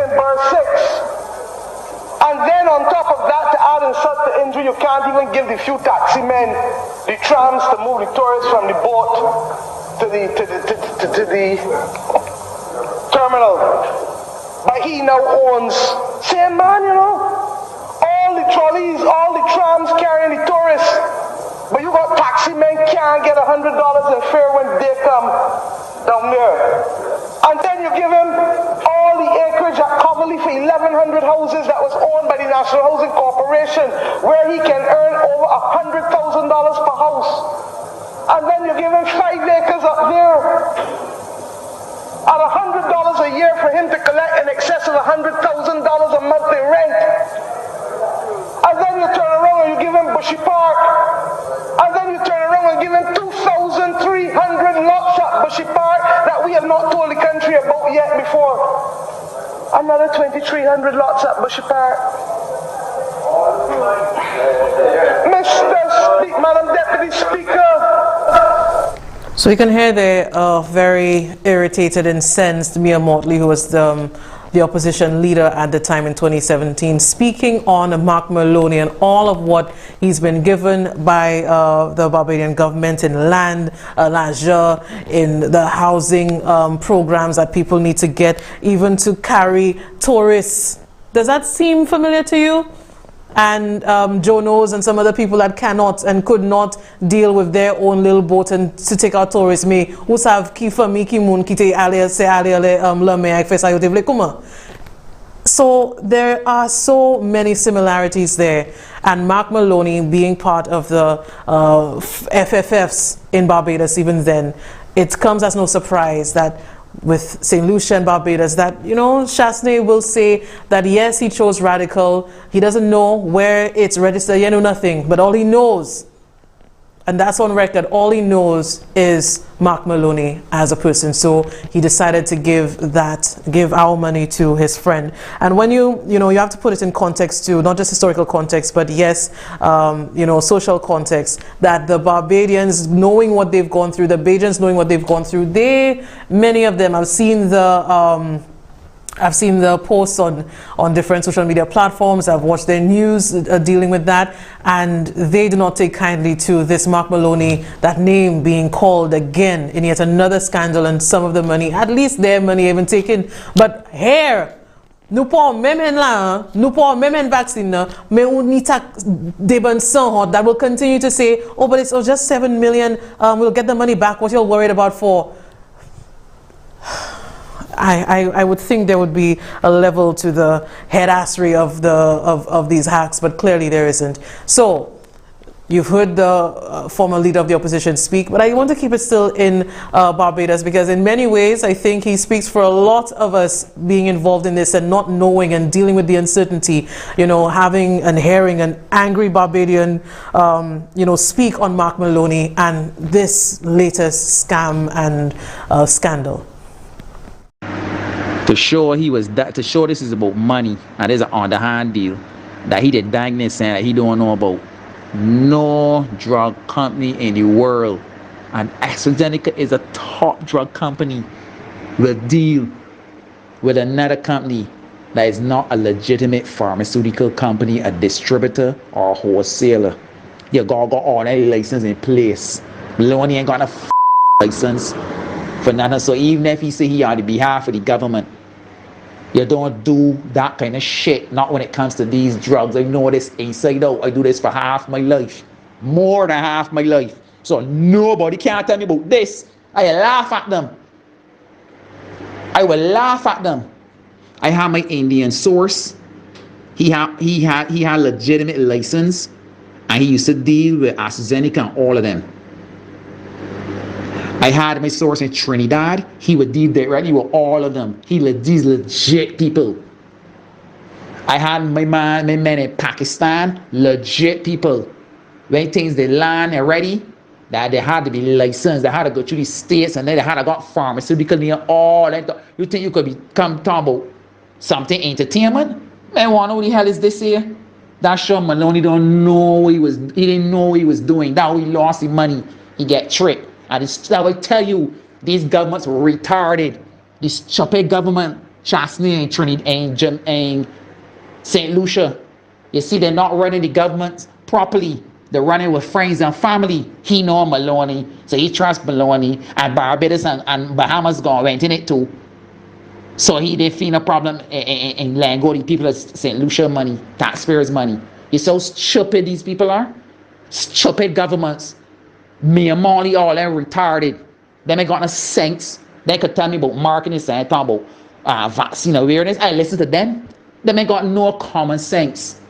in Berth 6. And then on top of that, to add insult to injury, you can't even give the few taxi men the trams to move the tourists from the boat to the terminal. But he now owns, same man, you know, all the trolleys, all the trams carrying the tourists. But you got taxi men can't get $100 in fare when they come down there. And then you give him all the acreage at Coverley for 1,100 houses that was owned by the National Housing Corporation, where he can earn over $100,000 per house. And then you give him 5 acres up there at $100 a year for him to collect in excess of $100,000 a month in rent. And then you turn around and you give him Bushy Park. And then you turn around and give him 2,300 lots at Bushy Park that we have not told the country about yet before. Another 2,300 lots at Bushy Park. Mr. Madam Deputy Speaker. So you can hear the very irritated, incensed Mia Mottley, who was the opposition leader at the time in 2017, speaking on Mark Maloney and all of what he's been given by the Barbadian government in land, l'argent, in the housing programs that people need to get, even to carry tourists. Does that seem familiar to you? And Joe knows and some other people that cannot and could not deal with their own little boat and to take out tourists. Me, who have kifa mi ki mun kite ale se ale le me ay fesa yote vle kuma. So there are so many similarities there. And Mark Maloney being part of the FFFs in Barbados even then, it comes as no surprise that with St. Lucia and Barbados, that, you know, Chasney will say that yes, he chose radical. He doesn't know where it's registered. He knows nothing. But all he knows, and that's on record, all he knows is Mark Maloney as a person. So he decided to give our money to his friend. And when you have to put it in context too, not just historical context, but yes, social context, that the Barbadians, knowing what they've gone through, the Bajans knowing what they've gone through, many of them, I've seen the posts on different social media platforms. I've watched their news dealing with that, and they do not take kindly to this Mark Maloney, that name being called again in yet another scandal, and some of the money, at least their money, even taken. But here, nous pas même là, nous pas même vaccine, mais on need that will continue to say, oh, but it's just 7 million. We'll get the money back. What you're worried about for? I would think there would be a level to the headassery of these hacks, but clearly there isn't. So you've heard the former leader of the opposition speak, but I want to keep it still in Barbados, because in many ways I think he speaks for a lot of us being involved in this and not knowing and dealing with the uncertainty, having and hearing an angry Barbadian speak on Mark Maloney and this latest scam and scandal. To show this is about money and there's an underhand deal, that he did bang this saying that he don't know about no drug company in the world, and AstraZeneca is a top drug company, will deal with another company that is not a legitimate pharmaceutical company, a distributor or a wholesaler. You gotta got all that license in place. Maloney ain't got a license for nothing. So even if he say he on the behalf of the government, you don't do that kind of shit. Not when it comes to these drugs. I know this inside out. I do this for half my life, more than half my life. So nobody can tell me about this. I laugh at them. I will laugh at them. I have my Indian source. He had legitimate license, and he used to deal with AstraZeneca and all of them. I had my source in Trinidad. He would deal directly with all of them. These legit people. I had my men in Pakistan, legit people. When things they land and ready, that they had to be licensed. They had to go through the states, and then they had to got pharmaceutical and all that. You think you could come talk about something entertainment? Man, what the hell is this here? That sure Maloney don't know what he didn't know what he was doing. That he lost his money. He get tricked. I will tell you, these governments were retarded. This stupid government, Chasney and Trinidad and St. Lucia. You see, they're not running the governments properly. They're running with friends and family. He know Maloney, so he trusts Maloney, and Barbados and Bahamas went in it too. So they feel a problem in letting go the people of St. Lucia money, taxpayers' money. You see how stupid these people are? Stupid governments. Me and Molly all are retarded. They ain't got no sense. They could tell me about marketing and talk about vaccine awareness. I listen to them. They ain't got no common sense.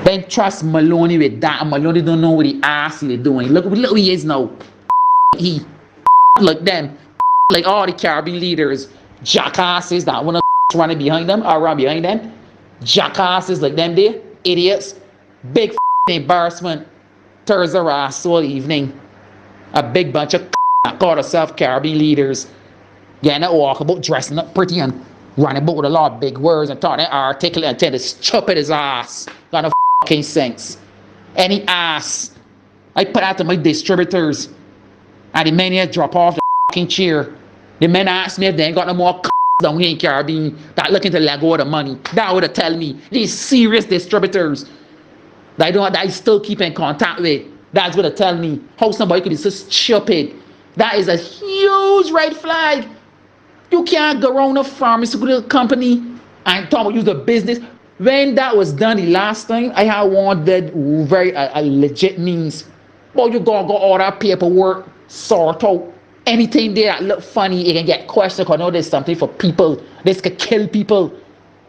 They trust Maloney with that, and Maloney don't know what he ass he's doing. Look who he is now. He like them, like all the Caribbean leaders, jackasses that wanna running behind them or run behind them. Jackasses like them there, idiots. Big embarrassment. Thursday ass all evening. A big bunch of that call themselves Caribbean leaders. Getting that walk about dressing up pretty and running about with a lot of big words and talking articulate and tell the stupid his ass. Got no fucking sense. Any ass. I put out to my distributors, and the men here drop off the fucking chair. The men ask me if they ain't got no more down here in Caribbean that looking to let go of the money. That would have tell me these serious distributors that I still keep in contact with. That's what it tell me how somebody could be so stupid. That is a huge red flag. You can't go around a pharmaceutical company and talk about use the business. When that was done the last time, I had one that very legit means. Well, you go all that paperwork, sort out. Anything there that look funny, it can get questioned because I know there's something for people. This could kill people.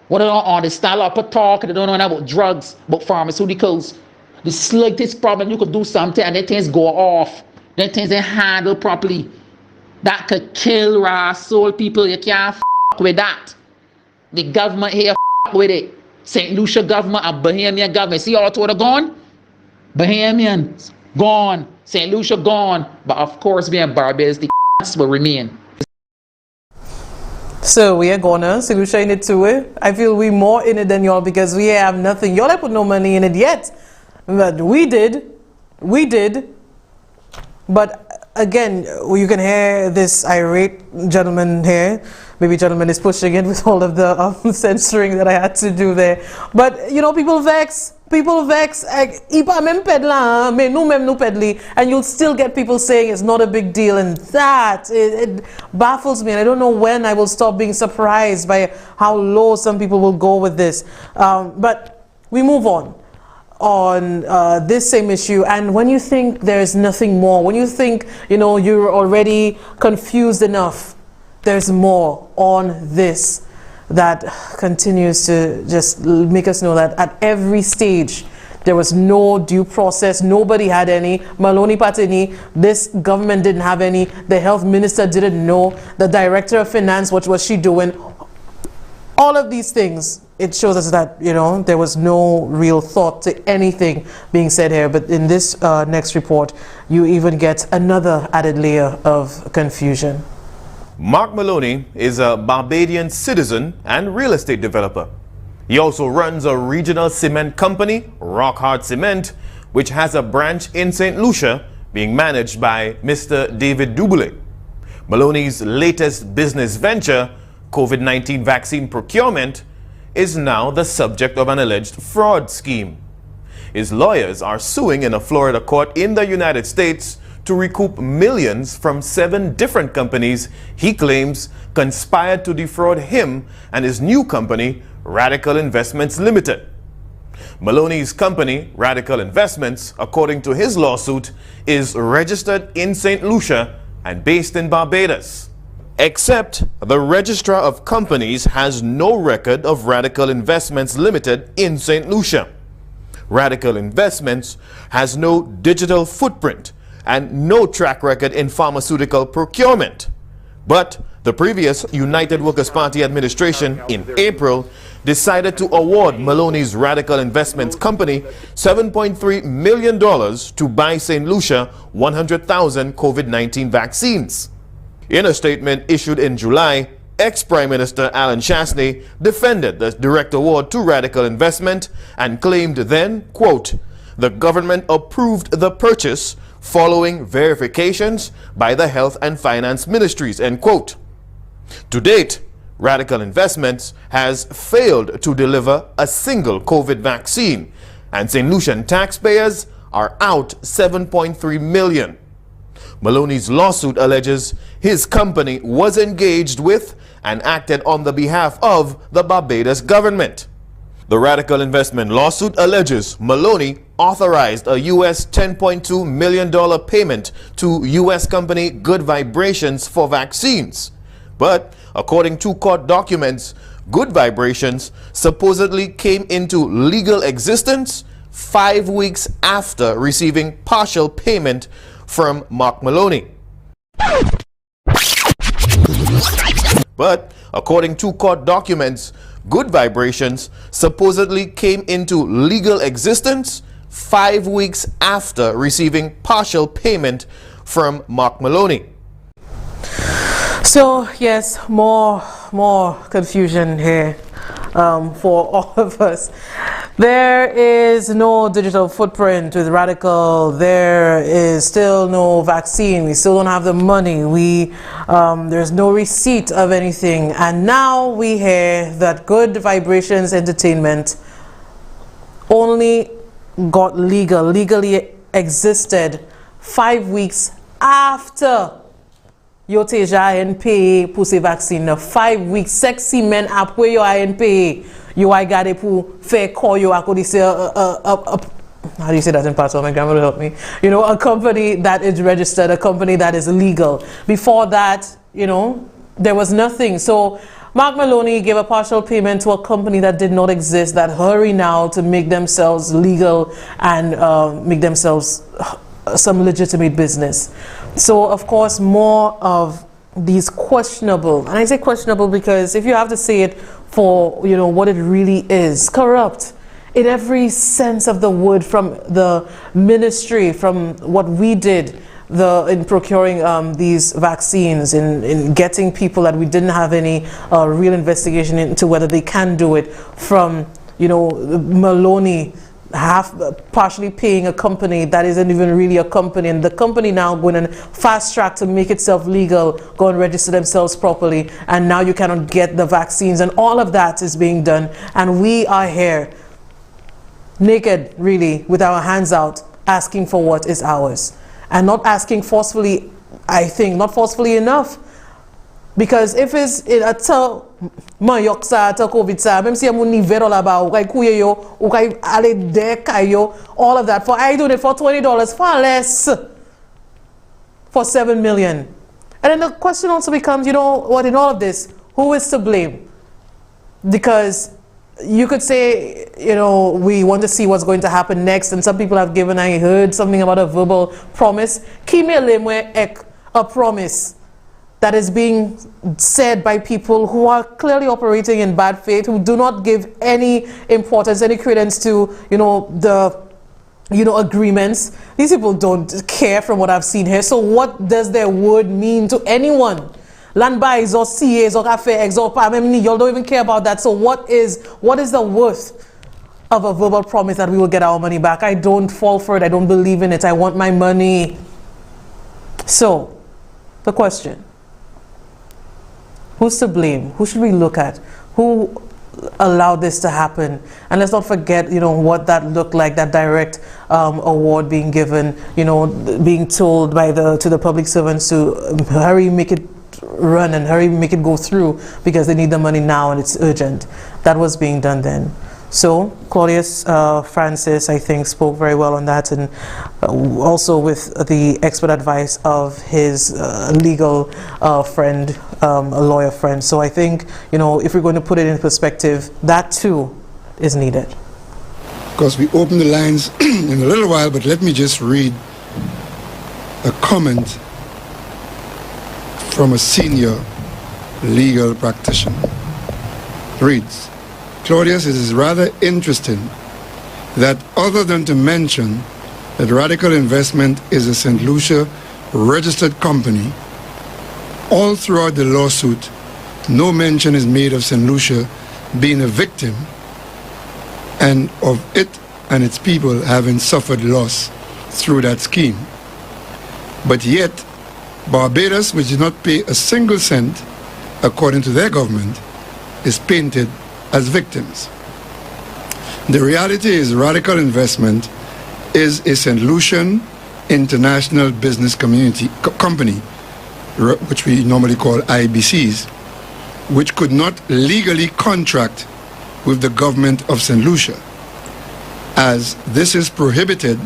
What they don't understand, a lot of talk, they don't know about drugs, about pharmaceuticals. The slightest problem, you could do something and then things go off. Then things ain't handled properly. That could kill raw soul people. You can't with that. The government here with it. St. Lucia government and Bahamian government. See all two are gone? Bahamian gone. St. Lucia gone. But of course, we in Barbados, the will remain. So we are gonna St. Lucia in it too. I feel we more in it than y'all because we have nothing. Y'all have put no money in it yet. But we did. But again, you can hear this irate gentleman here. Maybe gentleman is pushing it with all of the censoring that I had to do there. But you know, people vex. And you'll still get people saying it's not a big deal, and that it baffles me, and I don't know when I will stop being surprised by how low some people will go with this. But we move on this same issue, and when you think there's nothing more, when you think you're already confused enough, there's more on this that continues to just make us know that at every stage there was no due process. Nobody had any. Maloney Patini, this government didn't have any. The health minister didn't know. The director of finance, what was she doing? All of these things, it shows us that there was no real thought to anything being said here. But in this next report, you even get another added layer of confusion. Mark Maloney is a Barbadian citizen and real estate developer. He also runs a regional cement company, Rock Hard Cement, which has a branch in St. Lucia being managed by Mr. David Duboulet. Maloney's latest business venture, COVID-19 vaccine procurement, is now the subject of an alleged fraud scheme. His lawyers are suing in a Florida court in the United States to recoup millions from 7 different companies he claims conspired to defraud him and his new company, Radical Investments Limited. Maloney's company, Radical Investments, according to his lawsuit, is registered in St. Lucia and based in Barbados. Except the Registrar of Companies has no record of Radical Investments Limited in St. Lucia. Radical Investments has no digital footprint and no track record in pharmaceutical procurement. But the previous United Workers' Party administration in April decided to award Maloney's Radical Investments Company $7.3 million to buy St. Lucia 100,000 COVID-19 vaccines. In a statement issued in July, ex-Prime Minister Alan Chasney defended the direct award to Radical Investment and claimed then, quote, "The government approved the purchase following verifications by the Health and Finance Ministries," end quote. To date, Radical Investments has failed to deliver a single COVID vaccine, and St. Lucian taxpayers are out $7.3 million. Maloney's lawsuit alleges his company was engaged with and acted on the behalf of the Barbados government. The Radical Investment lawsuit alleges Maloney authorized a U.S. $10.2 million payment to U.S. company Good Vibrations for vaccines. But according to court documents, Good Vibrations supposedly came into legal existence 5 weeks after receiving partial payment from Mark Maloney. But according to court documents, Good Vibrations supposedly came into legal existence 5 weeks after receiving partial payment from Mark Maloney. So yes, more confusion here for all of us. There is no digital footprint with Radical. There is still no vaccine. We still don't have the money. There's no receipt of anything. And now we hear that Good Vibrations Entertainment only got legally existed 5 weeks after Yoteja and pay pussy vaccine. 5 weeks. Sexy men up where you are and pay. You I got a fair call you. I could say how do you say that in Patois? My grandmother helped me. You know, a company that is registered, a company that is legal. Before that, you know, there was nothing. So Mark Maloney gave a partial payment to a company that did not exist, that hurry now to make themselves legal and make themselves some legitimate business. So of course more of these questionable, and I say questionable because if you have to say it for, you know, what it really is, corrupt in every sense of the word, from the ministry, from what we did in procuring these vaccines, in getting people that we didn't have any real investigation into whether they can do it, from, you know, Maloney partially paying a company that isn't even really a company, and the company now going and fast track to make itself legal, go and register themselves properly, and now you cannot get the vaccines, and all of that is being done, and we are here naked, really, with our hands out, asking for what is ours, and not asking forcefully. I think not forcefully enough, because if it's in a tell mayok sa ta covid sa, même si amun nivel la ba, ukay kuye yo, ukay ale de yo, all of that for I do it for $20, far less for 7 million. And then the question also becomes, you know what, in all of this, who is to blame? Because you could say, you know, we want to see what's going to happen next, and some people have given, I heard something about a verbal promise. A promise that is being said by people who are clearly operating in bad faith, who do not give any importance, any credence to, you know, the, you know, agreements. These people don't care, from what I've seen here. So what does their word mean to anyone? Land buys or CAs or cafe or y'all don't even care about that. So what is the worth of a verbal promise that we will get our money back? I don't fall for it. I don't believe in it. I want my money. So the question: who's to blame? Who should we look at? Who allowed this to happen? And let's not forget, you know, what that looked like, that direct award being given, you know, being told to the public servants to hurry, make it run, and hurry, make it go through, because they need the money now and it's urgent. That was being done then. So Claudius Francis, I think, spoke very well on that, and also with the expert advice of his legal friend, a lawyer friend. So I think, you know, if we're going to put it in perspective, that too is needed. Of course, we open the lines in a little while, but let me just read a comment from a senior legal practitioner. It reads: Claudius, it is rather interesting that, other than to mention that Radical Investment is a St. Lucia registered company, all throughout the lawsuit, no mention is made of St. Lucia being a victim and of it and its people having suffered loss through that scheme. But yet, Barbados, which did not pay a single cent, according to their government, is painted as victims. The reality is Radical Investment is a St. Lucian international business company, which we normally call IBCs, which could not legally contract with the government of St. Lucia, as this is prohibited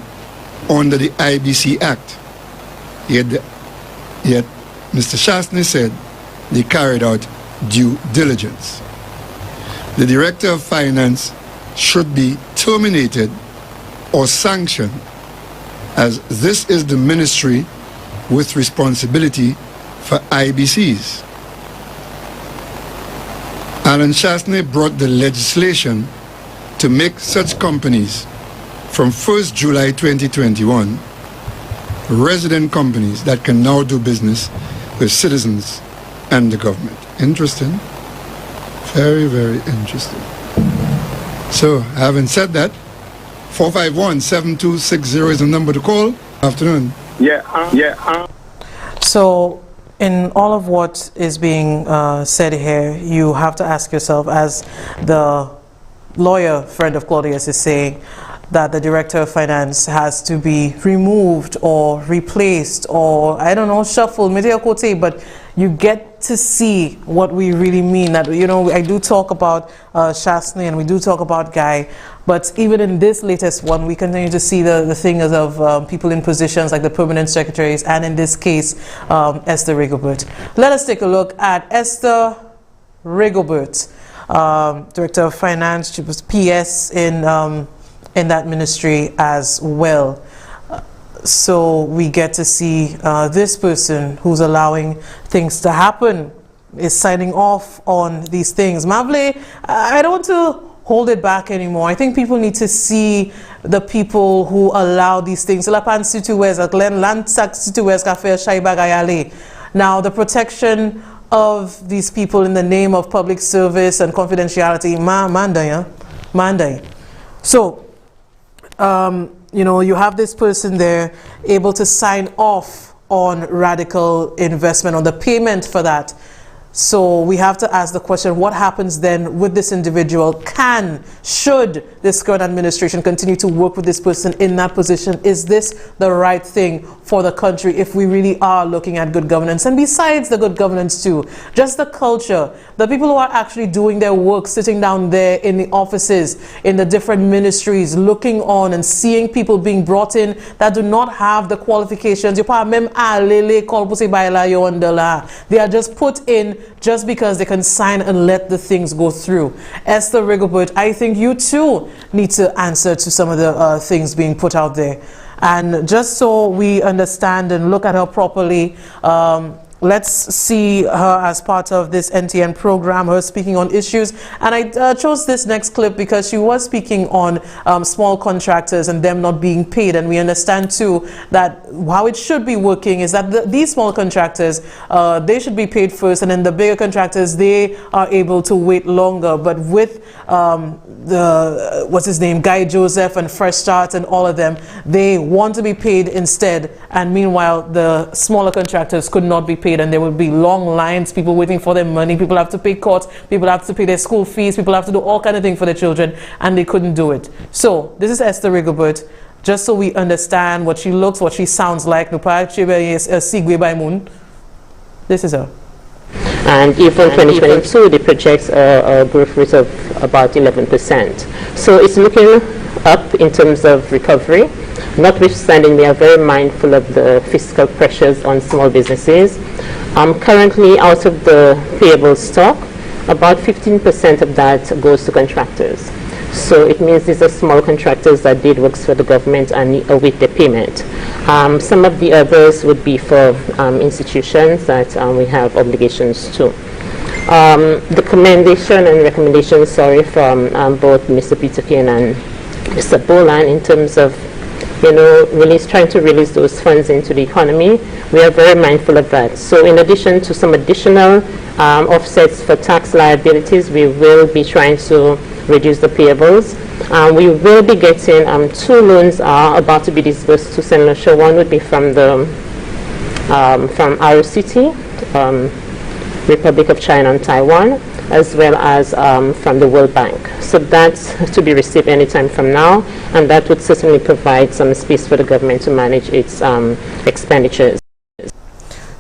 under the IBC Act. Yet Mr. Shastny said they carried out due diligence. The Director of Finance should be terminated or sanctioned, as this is the ministry with responsibility for IBCs. Alan Shastny brought the legislation to make such companies from 1st July 2021 resident companies that can now do business with citizens and the government. Interesting. Very, very interesting. So, having said that, 451-7260 is the number to call. Afternoon. So, in all of what is being said here, you have to ask yourself, as the lawyer friend of Claudius is saying, that the director of finance has to be removed or replaced or, I don't know, shuffled, but you get to see what we really mean. That, you know, I do talk about Shasney and we do talk about Guy, but even in this latest one, we continue to see the things of people in positions like the permanent secretaries, and in this case, Esther Rigobert. Let us take a look at Esther Rigobert, Director of Finance. She was PS in that ministry as well. So we get to see this person who's allowing things to happen is signing off on these things. Mavle, I don't want to hold it back anymore. I think people need to see the people who allow these things. Now, the protection of these people in the name of public service and confidentiality, Monday. So, you know, you have this person there able to sign off on radical investment, on the payment for that. So we have to ask the question, what happens then with this individual? Should this current administration continue to work with this person in that position? Is this the right thing for the country if we really are looking at good governance? And besides the good governance too, just the culture, the people who are actually doing their work, sitting down there in the offices, in the different ministries, looking on and seeing people being brought in that do not have the qualifications. They are just put in just because they can sign and let the things go through. Esther Rigobert, I think you too need to answer to some of the things being put out there. And just so we understand and look at her properly, let's see her as part of this NTN program, her speaking on issues. And I chose this next clip because she was speaking on small contractors and them not being paid. And we understand too that how it should be working is that these small contractors, they should be paid first, and then the bigger contractors, they are able to wait longer. But with Guy Joseph and Fresh Start and all of them, they want to be paid instead. And meanwhile, the smaller contractors could not be paid, and there will be long lines, people waiting for their money, people have to pay courts, people have to pay their school fees, people have to do all kind of things for their children, and they couldn't do it. So this is Esther Rigobert, just so we understand what she looks, what she sounds like. This is her. And even 2022, the projects a growth rate of about 11%. So it's looking up in terms of recovery. Notwithstanding, we are very mindful of the fiscal pressures on small businesses. Currently, out of the payable stock, about 15% of that goes to contractors. So it means these are small contractors that did works for the government and await their payment. Some of the others would be for institutions that we have obligations to. The commendation and recommendation, from both Mr. Peter Kane and Mr. Boland in terms of trying to release those funds into the economy. We are very mindful of that. So in addition to some additional offsets for tax liabilities, we will be trying to reduce the payables. We will be getting 2 loans are about to be disbursed to St. Lucia. One would be from the from RCT, Republic of China and Taiwan, as well as from the World Bank. So that's to be received anytime from now, and that would certainly provide some space for the government to manage its expenditures.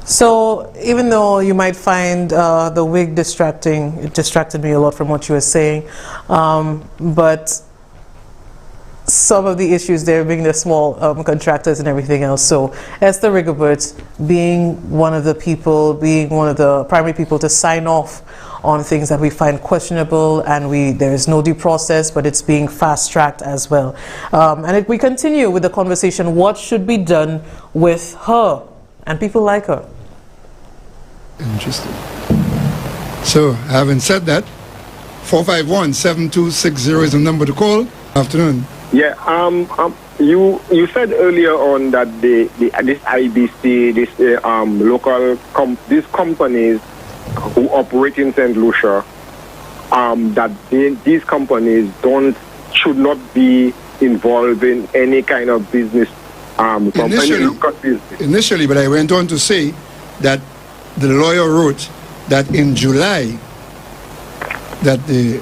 So even though you might find the wig distracting, it distracted me a lot from what you were saying, but some of the issues there being the small contractors and everything else. So Esther Rigobert being one of the people, being one of the primary people to sign off on things that we find questionable, and there is no due process, but it's being fast-tracked as well. And we continue with the conversation, what should be done with her and people like her? Interesting. So, having said that, 451-7260 is the number to call. Afternoon. Yeah, you said earlier on that this IBC, this these companies who operate in St. Lucia that these companies should not be involved in any kind of business from any local business. Initially, but I went on to say that the lawyer wrote that in July, that the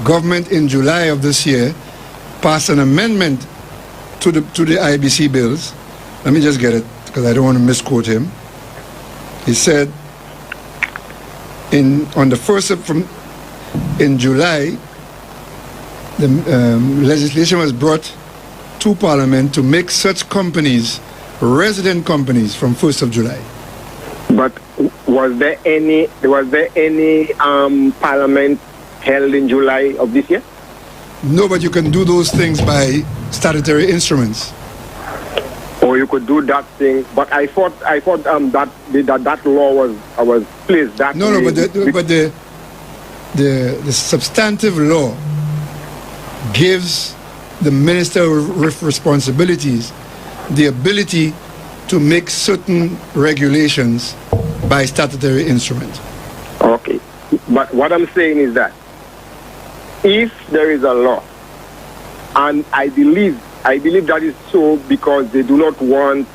government in July of this year passed an amendment to the IBC bills. Let me just get it because I don't want to misquote him. He said in July, the legislation was brought to Parliament to make such companies resident companies from 1st of July. But was there any Parliament held in July of this year? No, but you can do those things by statutory instruments. Or you could do that thing, but I thought that law was placed that No, way. but the substantive law gives the Minister with responsibilities the ability to make certain regulations by statutory instrument. Okay, but what I'm saying is that if there is a law, and I believe that is so because they do not want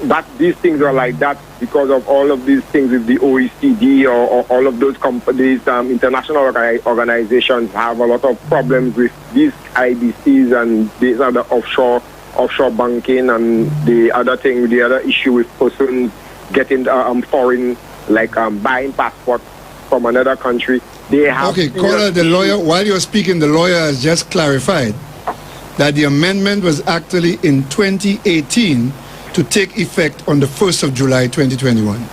that these things are like that because of all of these things with the OECD or all of those companies, international organizations have a lot of problems with these IBCs and these other offshore banking and the other issue with persons getting foreign, like buying passports from another country. They have okay, caller, the lawyer, while you're speaking, the lawyer has just clarified that the amendment was actually in 2018 to take effect on the 1st of July 2021.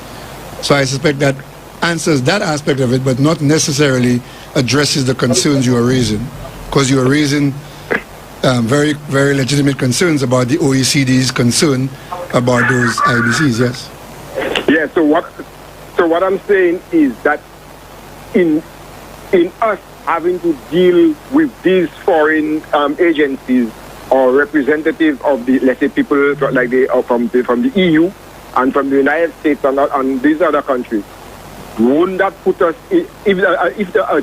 So I suspect that answers that aspect of it, but not necessarily addresses the concerns you are raising, because you are raising very, very legitimate concerns about the OECD's concern about those IBCs, yes? Yeah, so what I'm saying is that in us having to deal with these foreign agencies or representatives of the, let's say, people like from the EU and from the United States and these other countries, wouldn't that put us, if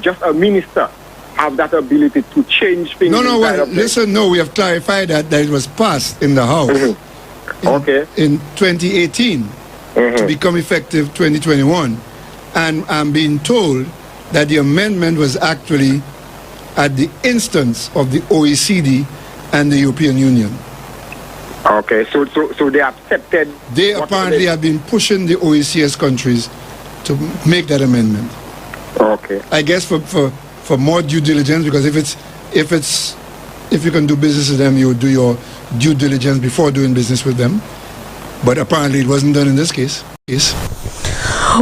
just a minister have that ability to change things? No, listen, no, we have clarified that it was passed in the House in 2018 to become effective 2021. And I'm being told that the amendment was actually at the instance of the OECD and the European Union. Okay, so they accepted. They apparently have been pushing the OECS countries to make that amendment. Okay. I guess for more due diligence, because if you can do business with them, you would do your due diligence before doing business with them. But apparently it wasn't done in this case.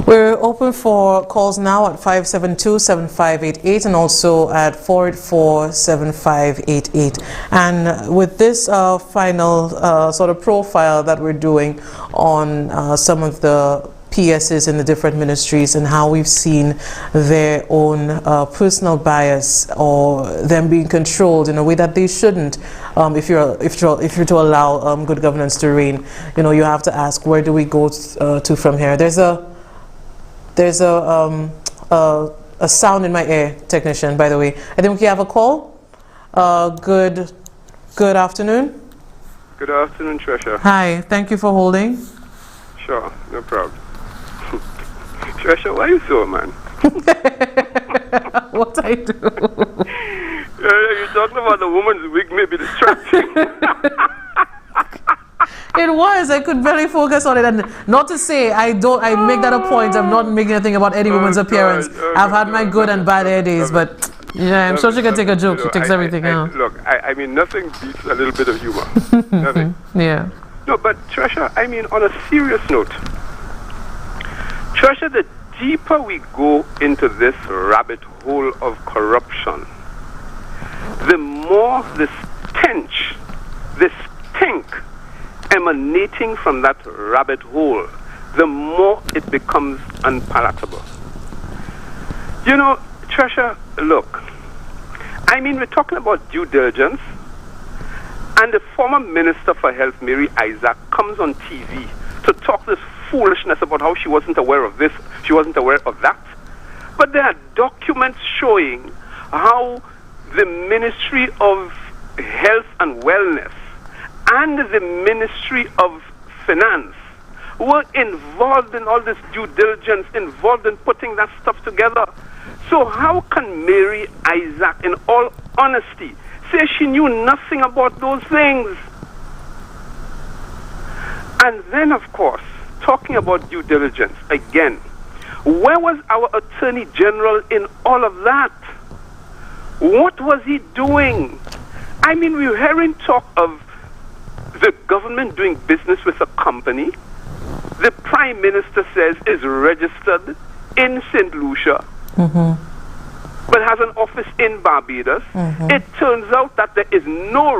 We're open for calls now at 572-7588 and also at 484-7588. And with this final sort of profile that we're doing on some of the PSs in the different ministries and how we've seen their own personal bias or them being controlled in a way that they shouldn't. If you're to allow good governance to reign, you have to ask, where do we go to from here? There's a sound in my ear, technician, by the way. I think we have a call. Good afternoon. Good afternoon, Tresha. Hi, thank you for holding. Sure, no problem. Tresha, why are you so, man? What I do? You're talking about the woman's wig may be distracting. It was. I could barely focus on it, and not to say I make that a point of not making anything about any woman's appearance. I've had my good and bad hair days, but yeah, I'm sure she can take a joke. She takes everything out. Look, I mean, nothing beats a little bit of humor. Nothing. Yeah. No, but Tresha, I mean, on a serious note, Tresha, the deeper we go into this rabbit hole of corruption, the more the stench, the stink emanating from that rabbit hole, the more it becomes unpalatable. Tresha, look, I mean, we're talking about due diligence, and the former Minister for Health, Mary Isaac, comes on TV to talk this foolishness about how she wasn't aware of this, she wasn't aware of that. But there are documents showing how the Ministry of Health and Wellness and the Ministry of Finance were involved in all this due diligence, involved in putting that stuff together. So how can Mary Isaac, in all honesty, say she knew nothing about those things? And then, of course, talking about due diligence, again, where was our Attorney General in all of that? What was he doing? I mean, we're hearing talk of the government doing business with a company the Prime Minister says is registered in St. Lucia, but has an office in Barbados. It turns out that there is no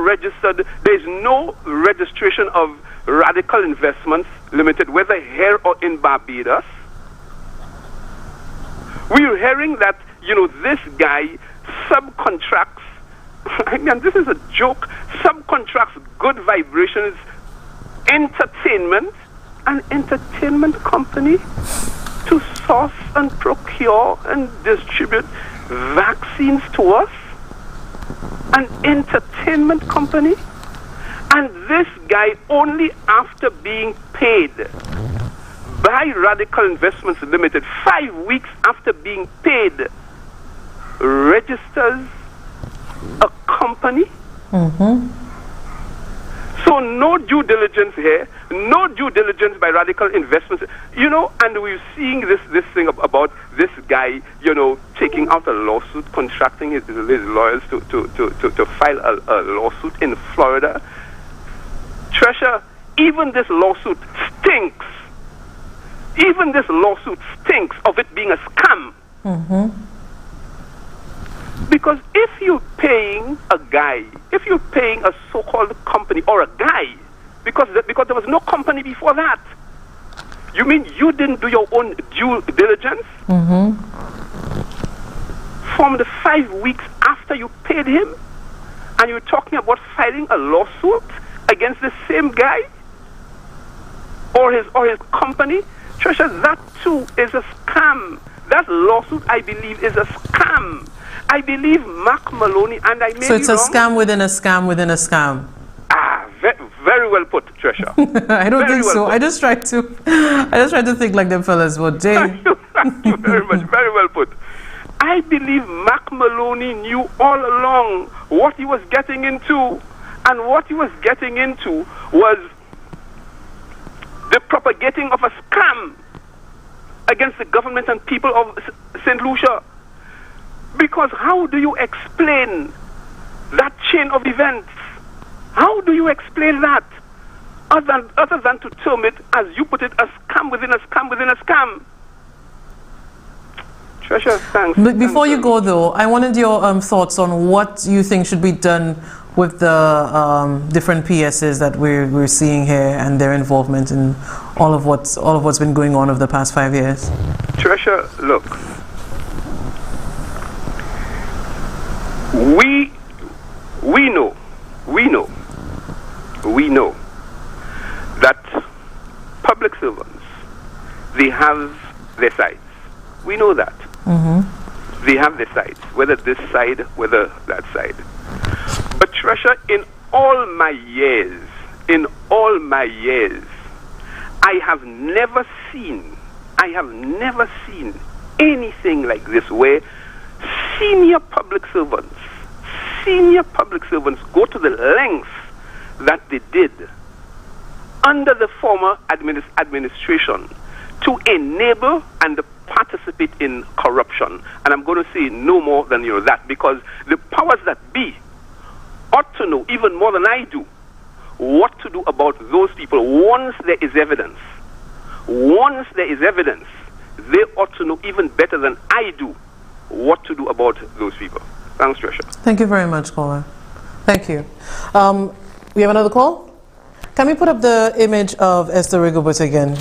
registration of Radical Investments Limited, whether here or in Barbados. We're hearing that, this guy subcontracts, I mean, this is a joke, subcontracts Good Vibrations Entertainment, an entertainment company, to source and procure and distribute vaccines to us. An entertainment company. And this guy, only after being paid by Radical Investments Limited, 5 weeks after being paid, registers a company. So no due diligence here, no due diligence by Radical Investments, and we're seeing this thing about this guy, taking out a lawsuit, contracting his lawyers to file a lawsuit in Florida. Tresha, even this lawsuit stinks. Even this lawsuit stinks of it being a scam. Because if you're paying a guy, if you're paying a so-called company or a guy, because there was no company before that, you mean you didn't do your own due diligence? From the 5 weeks after you paid him, and you're talking about filing a lawsuit against the same guy or his company? Tresha, that too is a scam. That lawsuit, I believe, is a scam. I believe Mark Maloney, and I may be wrong. So it's a scam within a scam within a scam. Very well put, Tresha. I don't think so. I just try to think like them fellas would. Thank you very much. Very well put. I believe Mark Maloney knew all along what he was getting into, and what he was getting into was the propagating of a scam against the government and people of St. Lucia. Because how do you explain that chain of events? How do you explain that? Other than to term it, as you put it, a scam within a scam within a scam. Tresha, thanks. But before you go, though, I wanted your thoughts on what you think should be done with the different PSs that we're seeing here and their involvement in all of what's been going on over the past 5 years. Tresha, look. We know that public servants, they have their sides. We know that. They have their sides, whether this side, whether that side. But Tresha, in all my years, I have never seen anything like this where senior public servants go to the lengths that they did under the former administration to enable and participate in corruption. And I'm going to say no more than that, because the powers that be ought to know even more than I do what to do about those people once there is evidence. Once there is evidence, they ought to know even better than I do what to do about those people. Thanks, Tresha. Thank you very much, caller. Thank you. We have another call? Can we put up the image of Esther Rigobert again?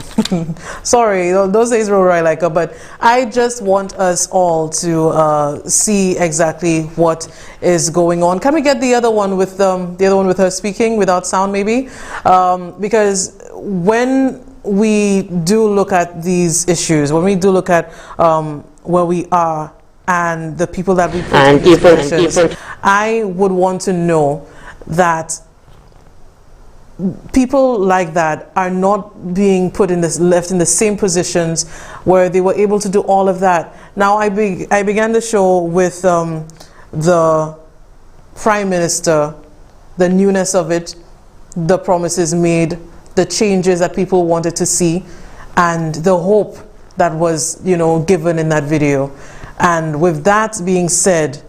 Sorry, those days were I like her, but I just want us all to see exactly what is going on. Can we get the other one with her speaking without sound, maybe? Because when we do look at these issues, when we do look at where we are and the people that we put in these positions, I would want to know that people like that are not being put in this, left in the same positions where they were able to do all of that. Now, I began the show with the Prime Minister, the newness of it, the promises made, the changes that people wanted to see, and the hope that was, you know, given in that video. And with that being said,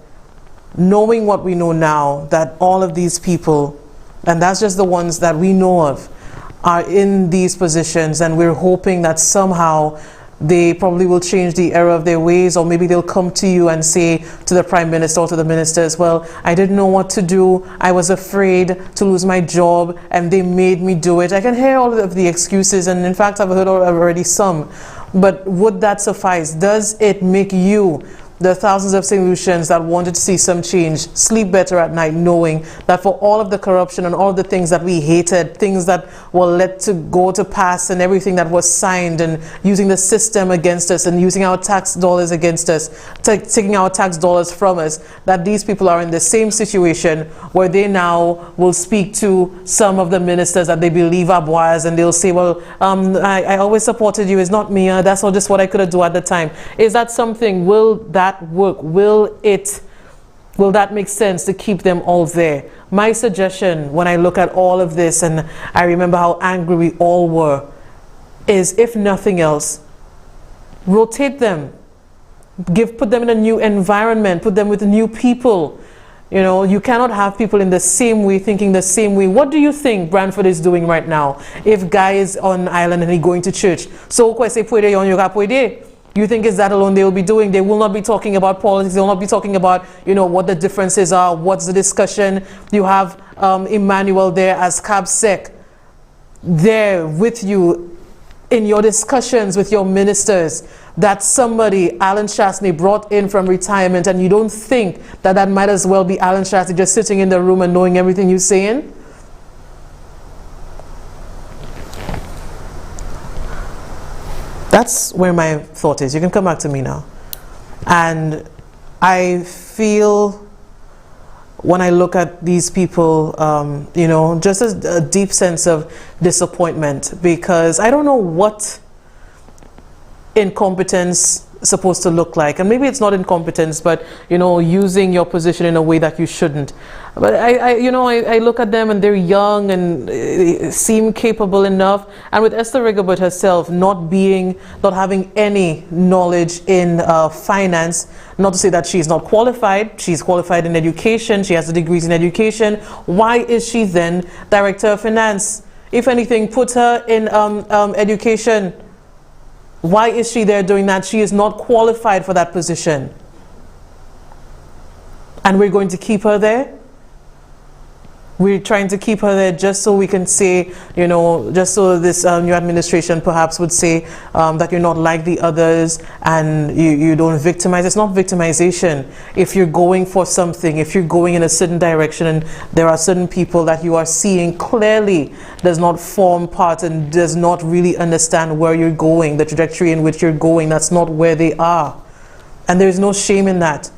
knowing what we know now, that all of these people, and that's just the ones that we know of, are in these positions, and we're hoping that somehow they probably will change the error of their ways, or maybe they'll come to you and say to the Prime Minister or to the ministers, well, I didn't know what to do, I was afraid to lose my job, and they made me do it. I can hear all of the excuses, and in fact I've heard already some, but would that suffice? Does it make you, the thousands of St. Lucians that wanted to see some change, sleep better at night knowing that for all of the corruption and all of the things that we hated, things that were let to go to pass and everything that was signed, and using the system against us and using our tax dollars against us, taking our tax dollars from us, that these people are in the same situation where they now will speak to some of the ministers that they believe are boys, and they'll say, well, I always supported you, it's not me, that's all just what I could have done at the time. Is that something, will that work? Will that make sense to keep them all there? My suggestion when I look at all of this, and I remember how angry we all were, is if nothing else, rotate them, put them in a new environment, put them with new people. You know, you cannot have people in the same way, thinking the same way. What do you think Brantford is doing right now? If Guy is on island and he's going to church, so you think it's that alone they will be doing? They will not be talking about politics. They will not be talking about, you know, what the differences are, what's the discussion. You have Emmanuel there as CABSEC there with you in your discussions with your ministers, that somebody, Alan Shastney, brought in from retirement, and you don't think that that might as well be Alan Shastney just sitting in the room and knowing everything you're saying? That's where my thought is. You can come back to me now. And I feel when I look at these people, you know, just a deep sense of disappointment, because I don't know what incompetence is supposed to look like. And maybe it's not incompetence, but, you know, using your position in a way that you shouldn't. But I look at them and they're young and seem capable enough. And with Esther Rigobert herself not having any knowledge in finance, not to say that she's not qualified, she's qualified in education, she has the degrees in education. Why is she then Director of Finance? If anything, put her in education. Why is she there doing that? She is not qualified for that position. And we're going to keep her there? We're trying to keep her there just so we can say, you know, just so this new administration perhaps would say that you're not like the others and you don't victimize. It's not victimization. If you're going for something, if you're going in a certain direction and there are certain people that you are seeing clearly does not form part and does not really understand where you're going, the trajectory in which you're going, that's not where they are. And there's no shame in that,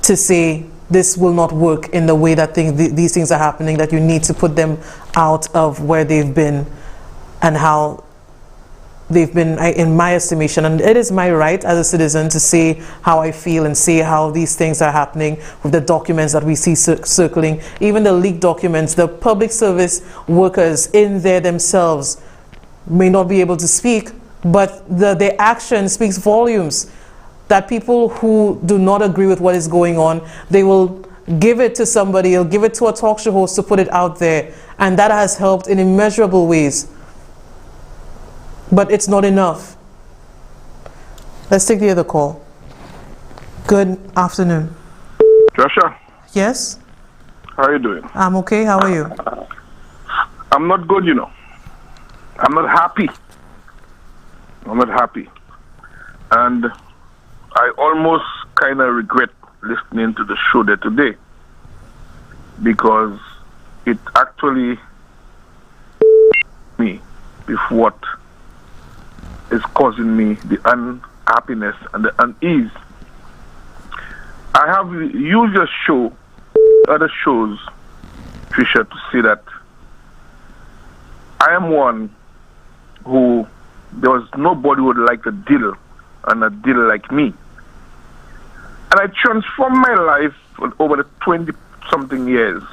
to say this will not work in the way that these things are happening, that you need to put them out of where they've been and how they've been, in my estimation. And it is my right as a citizen to say how I feel and say how these things are happening with the documents that we see circling, even the leaked documents. The public service workers in there themselves may not be able to speak, but their action speaks volumes. That people who do not agree with what is going on, they will give it to somebody, they'll give it to a talk show host to put it out there. And that has helped in immeasurable ways. But it's not enough. Let's take the other call. Good afternoon. Tresha? Yes? How are you doing? I'm okay, how are you? I'm not good, you know. I'm not happy. And I almost kind of regret listening to the show there today, because it actually me with what is causing me the happiness and the unease. I have used your show, other shows, Trisha, to say that I am one who there was nobody who would like a deal and a deal like me. And I transformed my life over the 20-something years.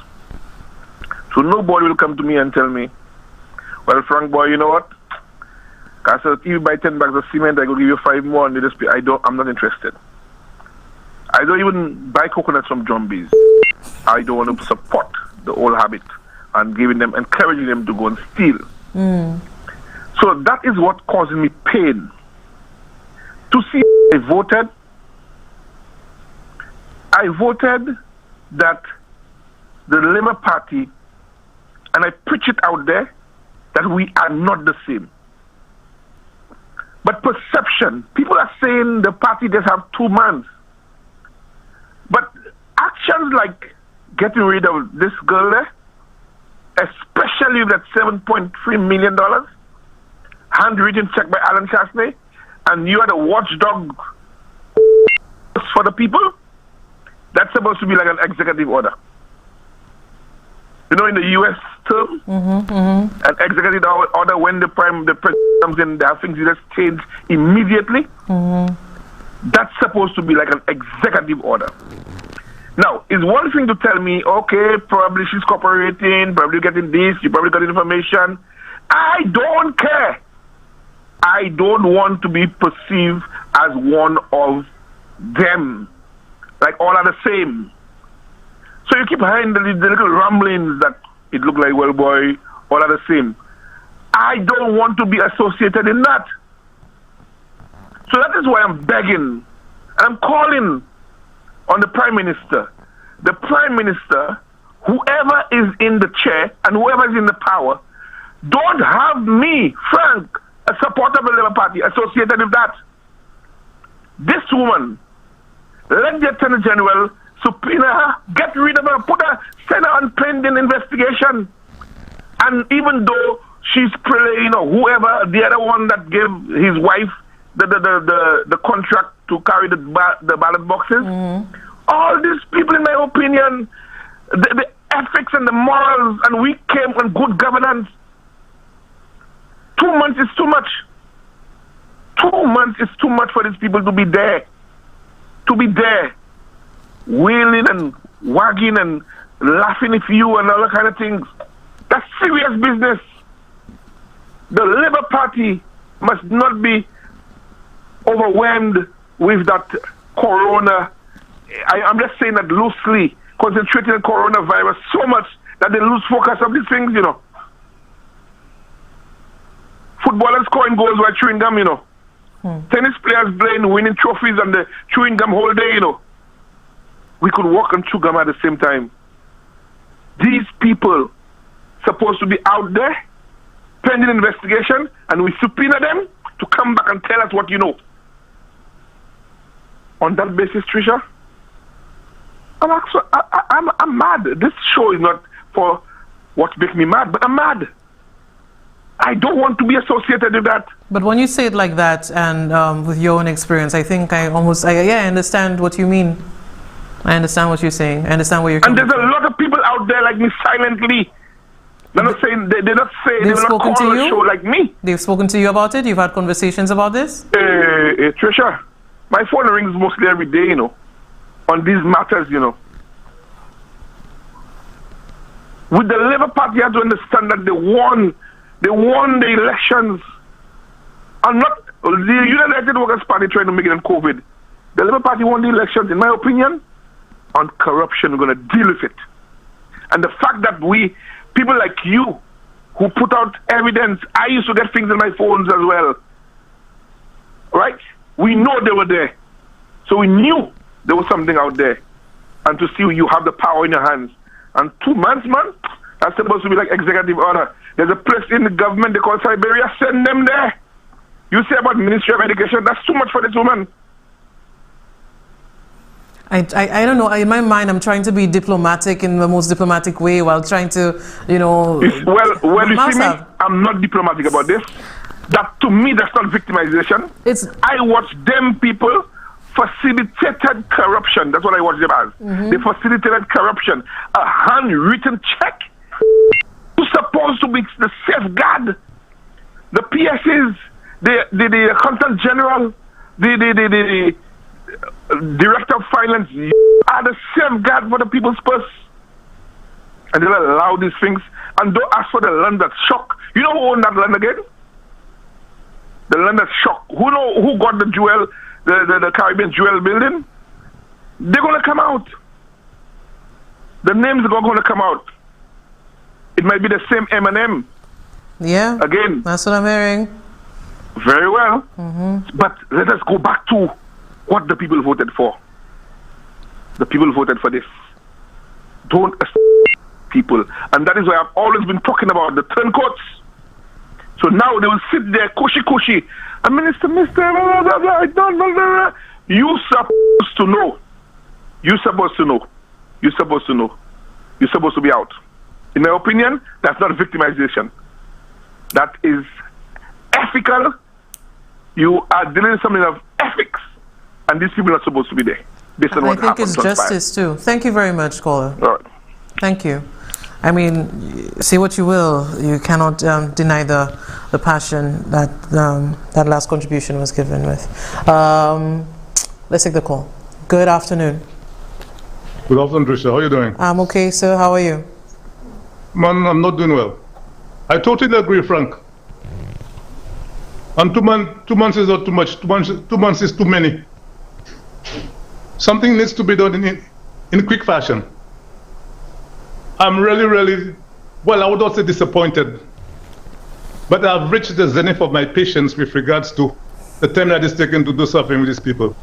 So nobody will come to me and tell me, well, Frank boy, you know what? I said, if you buy 10 bags of cement, I will give you 5 more. And I'm not interested. I don't even buy coconuts from Jumbies. I don't want to support the old habit and encouraging them to go and steal. So that is what causes me pain. To see I voted that the Labour Party, and I preach it out there, that we are not the same. But perception, people are saying the party just have 2 months. But actions like getting rid of this girl there, especially with that $7.3 million, handwritten check by Alan Chasney, and you are the watchdog for the people, that's supposed to be like an executive order. You know, in the U.S. term, an executive order, when the president comes in, there are things you just change immediately. That's supposed to be like an executive order. Now, it's one thing to tell me, okay, probably she's cooperating, probably getting this, you probably got information. I don't care. I don't want to be perceived as one of them. Like all are the same. So you keep hearing the little rumblings that it look like, well, boy, all are the same. I don't want to be associated in that. So that is why I'm begging. I'm calling on the Prime Minister. The Prime Minister, whoever is in the chair and whoever is in the power, don't have me, Frank, a supporter of the Labour Party, associated with that. This woman, let the Attorney General subpoena her, get rid of her, send her on pending investigation. And even though she's, whoever, the other one that gave his wife the contract to carry the ballot boxes, all these people, in my opinion, the ethics and the morals, and we came on good governance. 2 months is too much. 2 months is too much for these people to be there. To be there, wailing and wagging and laughing at you and all that kind of things. That's serious business. The Labour Party must not be overwhelmed with that corona. I'm just saying that loosely, concentrating on coronavirus so much that they lose focus of these things, Footballers scoring goals while chewing gum, Tennis players playing, winning trophies and the chewing gum whole day, We could walk and chew gum at the same time. These people supposed to be out there, pending investigation, and we subpoena them to come back and tell us what you know. On that basis, Trisha, I'm mad. This show is not for what makes me mad, but I'm mad. I don't want to be associated with that. But when you say it like that, and with your own experience, I think I understand what you mean. I understand what you're saying. I understand where you're coming from. And there's a lot of people out there like me silently. They're not saying, they're not spoken to on a show like me. They've spoken to you about it? You've had conversations about this? Trisha, my phone rings mostly every day, on these matters, With the Labour Party, you have to understand that they won the elections. And not the United Workers' Party trying to make it on COVID. The Labour Party won the elections, in my opinion. On corruption, we're going to deal with it. And the fact that people like you, who put out evidence, I used to get things in my phones as well. Right? We know they were there. So we knew there was something out there. And to see you have the power in your hands. And 2 months, man, that's supposed to be like executive order. There's a place in the government they call Siberia, send them there. You say about Ministry of Education, that's too much for this woman. I don't know. In my mind, I'm trying to be diplomatic in the most diplomatic way while trying to, Well, you see me, I'm not diplomatic about this. That to me, that's not victimization. I watch them people facilitated corruption. That's what I watch them as. They facilitated corruption. A handwritten check who's supposed to be the safeguard. The PSs, the Accountant General, the Director of Finance are the safeguard for the people's purse. And they'll allow these things. And don't ask for the land that's shock. You know who owned that land again? The land that's shock. Who got the jewel, the Caribbean Jewel building? They're going to come out. The names are going to come out. It might be the same M&M. Yeah. Again. That's what I'm hearing. Very well. But let us go back to what the people voted for. The people voted for this. Don't people. And that is why I've always been talking about the turncoats. So now they will sit there, cushy. And Minister, blah, blah, blah, blah, blah. You're supposed to know. You're supposed to know. You're supposed to know. You're supposed to be out. In my opinion, that's not victimization. That is ethical. You are dealing with something of ethics. And these people are supposed to be there. Based on what I think it's justice too. Thank you very much, caller. All right. Thank you. I mean, say what you will, you cannot deny the passion that that last contribution was given with. Let's take the call. Good afternoon. Good afternoon, Tresha. How are you doing? I'm okay, sir. How are you? Man, I'm not doing well. I totally agree, Frank. And 2 months is not too much. 2 months is too many. Something needs to be done in quick fashion. I'm really, well, I would not say disappointed, but I've reached the zenith of my patience with regards to the time that is taken to do something with these people.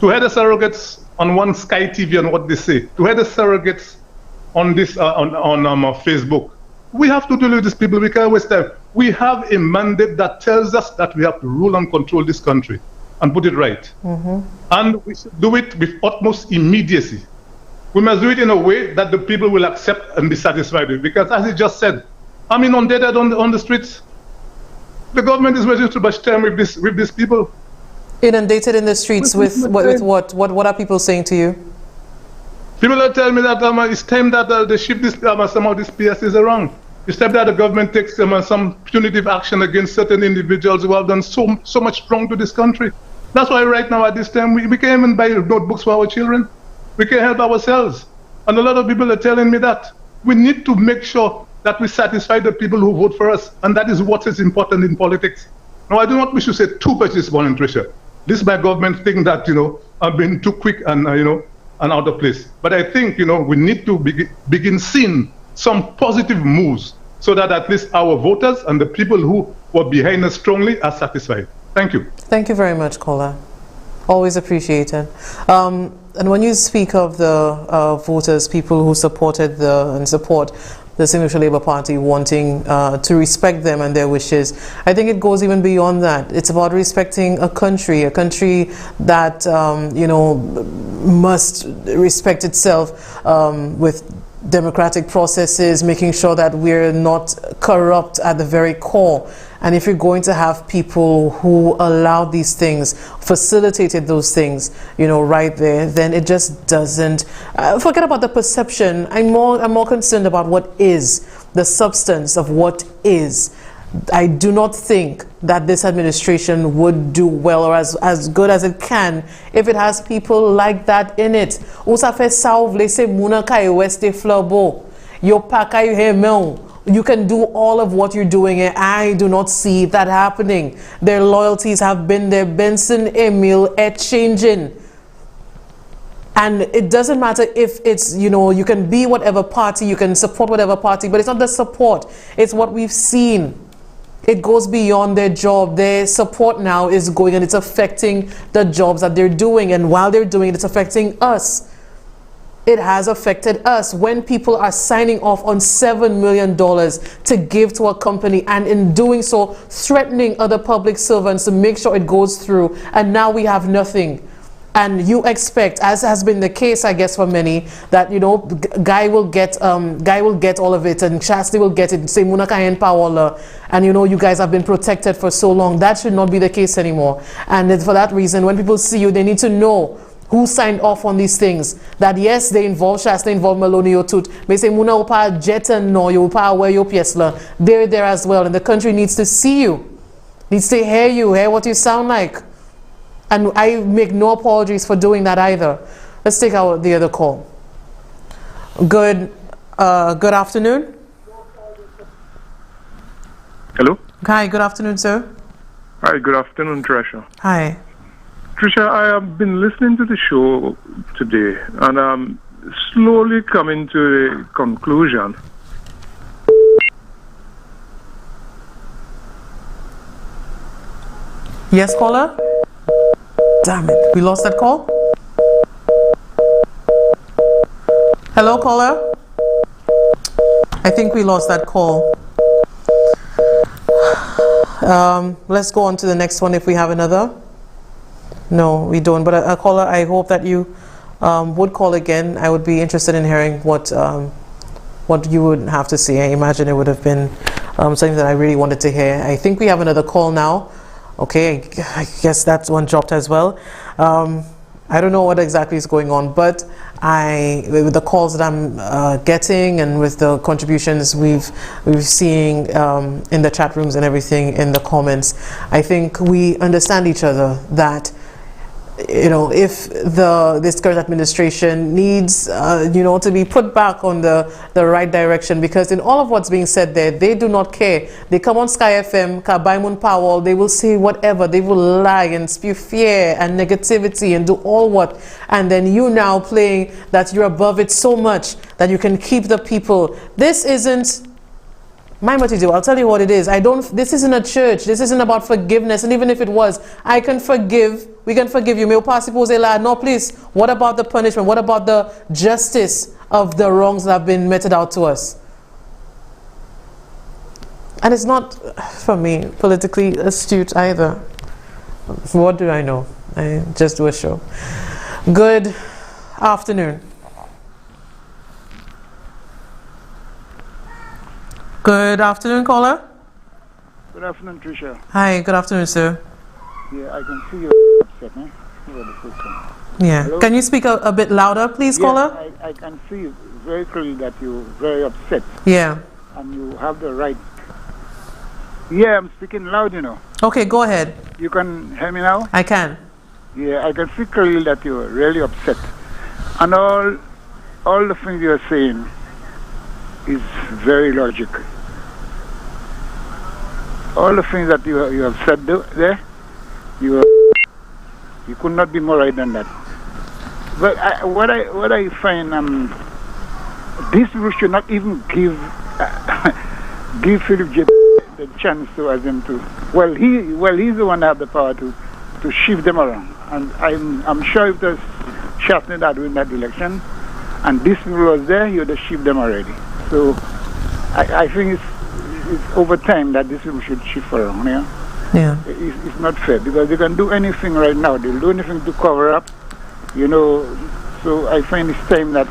To hear the surrogates on one Sky TV and what they say, to hear the surrogates on this on Facebook, we have to deal with these people. We can't waste time. We have a mandate that tells us that we have to rule and control this country and put it right. And we should do it with utmost immediacy. We must do it in a way that the people will accept and be satisfied with. Because as he just said, I'm inundated on the streets. The government is ready to bash time with these people. Inundated in the streets with what? What are people saying to you? People are telling me that it's time that they shift this, some of these PSs around. It's time that the government takes some punitive action against certain individuals who have done so much wrong to this country. That's why right now at this time we can't even buy notebooks for our children. We can help ourselves. And a lot of people are telling me that. We need to make sure that we satisfy the people who vote for us. And that is what is important in politics. Now, I do not wish to say too much this morning, Tresha. This is my government thing that, I've been too quick and, and out of place. But I think, we need to begin seeing some positive moves so that at least our voters and the people who were behind us strongly are satisfied. Thank you. Thank you very much, caller. Always appreciated. And when you speak of the voters, people who supported and support the Single Labour Party wanting to respect them and their wishes, I think it goes even beyond that. It's about respecting a country that, must respect itself with democratic processes, making sure that we're not corrupt at the very core. And if you're going to have people who allowed these things, facilitated those things, right there, then it just doesn't. Forget about the perception. I'm more concerned about what is, the substance of what is. I do not think that this administration would do well or as good as it can if it has people like that in it. You can do all of what you're doing, and I do not see that happening. Their loyalties have been there. Benson, Emil, changing. And it doesn't matter if it's, you can be whatever party, you can support whatever party, but it's not the support. It's what we've seen. It goes beyond their job. Their support now is going and it's affecting the jobs that they're doing. And while they're doing it, it's affecting us. It has affected us when people are signing off on $7 million to give to a company, and in doing so, threatening other public servants to make sure it goes through. And now we have nothing. and you expect, as has been the case, I guess, for many, that, you know, Guy will get all of it, and Shasti will get it, say Munaka and Paola, and you know, you guys have been protected for so long. That should not be the case anymore. And for that reason, when people see you, they need to know who signed off on these things. That yes, they involve Shasta, they involve Maloney Otut. May say Muna Opa Jetta no, you Opa where your Piesla. They're there as well, and the country needs to see you, needs to hear what you sound like. And I make no apologies for doing that either. Let's take out the other call. Good afternoon. Hello? Hi, good afternoon, sir. Hi, good afternoon, Tresha. Hi. Tresha, I have been listening to the show today, and I'm slowly coming to a conclusion. Yes, caller? Damn it, we lost that call? Hello, caller? I think we lost that call. Let's go on to the next one if we have another. No, we don't. But a caller, I hope that you would call again. I would be interested in hearing what you would have to say. I imagine it would have been something that I really wanted to hear. I think we have another call now. Okay, I guess that one dropped as well. I don't know what exactly is going on, but with the calls that I'm getting and with the contributions we've seen in the chat rooms and everything in the comments, I think we understand each other that, you know, if this current administration needs, you know, to be put back on the right direction, because in all of what's being said there, they do not care. They come on Sky FM, Kabaimun Powell, they will say whatever, they will lie and spew fear and negativity and do all what, and then you now playing that you're above it so much that you can keep the people. This isn't mind what you do. I'll tell you what it is. This isn't a church. This isn't about forgiveness. And even if it was, I can forgive. We can forgive you. No, please. What about the punishment? What about the justice of the wrongs that have been meted out to us? And it's not, for me, politically astute either. What do I know? I just do a show. Good afternoon. Good afternoon, caller. Good afternoon, Trisha. Hi, good afternoon, sir. Yeah, I can see you're upset, eh? Yeah. Hello? Can you speak a bit louder, please, yeah, caller? I can see very clearly that you're very upset. Yeah. And you have the right. Yeah, I'm speaking loud, you know. Okay, go ahead. You can hear me now? I can. Yeah, I can see clearly that you're really upset. And all the things you're saying is very logical. All the things that you have said there, you could not be more right than that. But what I find, these people should not even give Philip J. the chance to ask them to. Well, he's the one that have the power to shift them around. And I'm sure if there's Shasta that win that election, and this people was there, he would have shift them already. So I think it's over time that these people should shift around. Yeah. It's not fair because they can do anything right now. They'll do anything to cover up, you know. So I find it's time that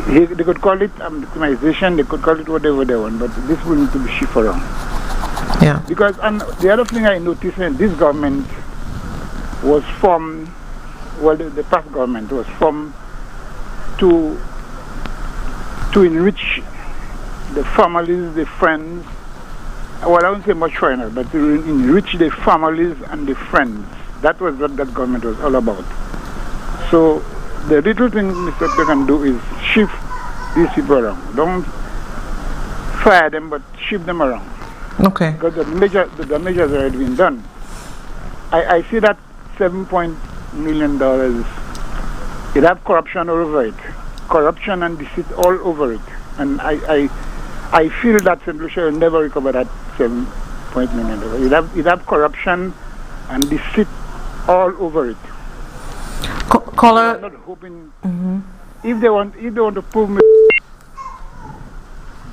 they could call it victimization, they could call it whatever they want, but this will need to be shift around. Yeah. Because and the other thing I noticed, this government was formed, well, the past government was formed to enrich the families, the friends. Well, I won't say much foreigners, but to enrich the families and the friends. That was what that government was all about. So the little thing Mr. P can do is shift these people around. Don't fire them, but shift them around. Okay. Because the measures already been done. I see that $7 million, it have corruption all over it. Corruption and deceit all over it. And I feel that St. Lucia will never recover that $7 million. It have corruption and deceit all over it. Caller. I'm not hoping if they want to prove me,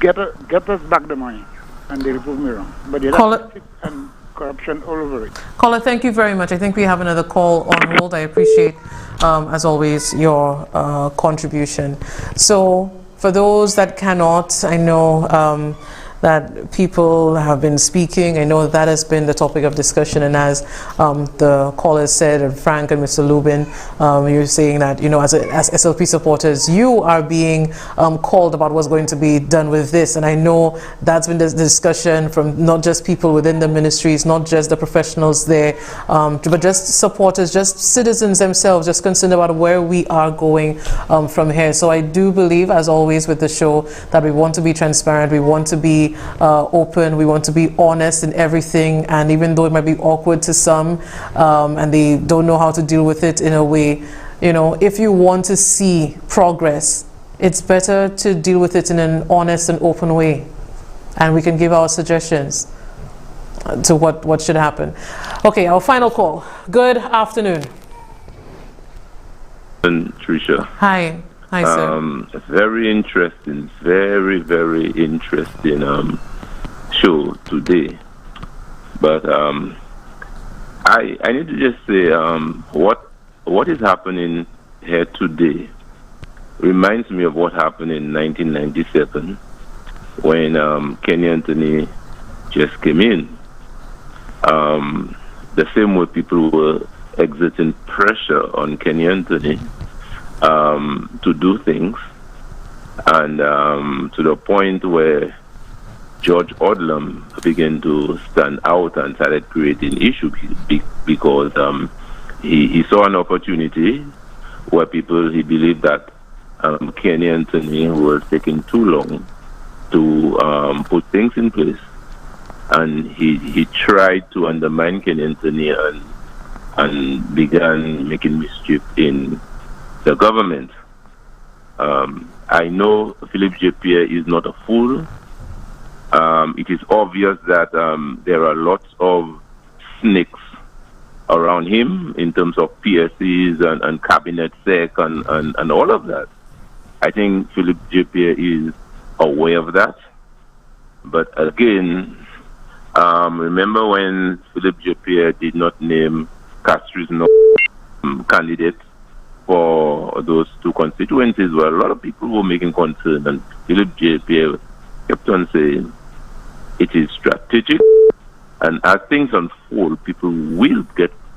get us back the money, and they will prove me wrong. But they have deceit and corruption all over it. Caller, thank you very much. I think we have another call on hold. I appreciate, as always, your contribution. So, for those that cannot, I know that people have been speaking. I know that has been the topic of discussion, and as the callers said, and Frank and Mr. Lubin, you're saying that, you know, as SLP supporters, you are being called about what's going to be done with this, and I know that's been the discussion from not just people within the ministries, not just the professionals there, but just supporters, just citizens themselves, just concerned about where we are going from here. So I do believe, as always with the show, that we want to be transparent, we want to be open, we want to be honest in everything, and even though it might be awkward to some and they don't know how to deal with it in a way, you know, if you want to see progress, it's better to deal with it in an honest and open way, and we can give our suggestions to what should happen. Okay, our final call. Good afternoon. Tresha. Hi. Hi, sir. Very interesting, very, very interesting show today. But I need to just say what is happening here today reminds me of what happened in 1997 when Kenny Anthony just came in. The same way people were exerting pressure on Kenny Anthony to do things, and to the point where George Odlum began to stand out and started creating issues because he saw an opportunity where he believed that Kenny Anthony was taking too long to put things in place, and he tried to undermine Kenny Anthony and began making mischief in the government. I know Philip J. Pierre is not a fool. It is obvious that there are lots of snakes around him in terms of PSCs and cabinet sec and all of that. I think Philip J. Pierre is aware of that. But again, remember when Philip J. Pierre did not name Castri's candidate for those two constituencies, where a lot of people were making concern, and Philip J. Pierre kept on saying it is strategic, and as things unfold, people will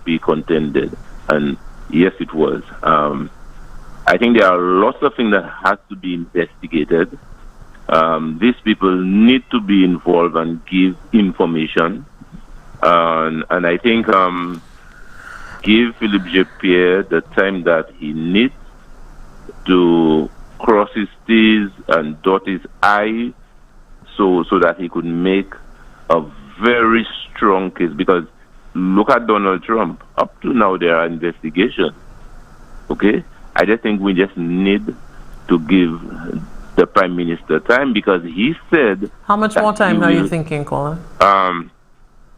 be contended. And yes, it was. I think there are lots of things that has to be investigated. These people need to be involved and give information, and I think give Philip J. Pierre the time that he needs to cross his T's and dot his I, so that he could make a very strong case. Because look at Donald Trump. Up to now, there are investigations. Okay? I just think we just need to give the Prime Minister time, because he said... How much more time are you thinking, Colin?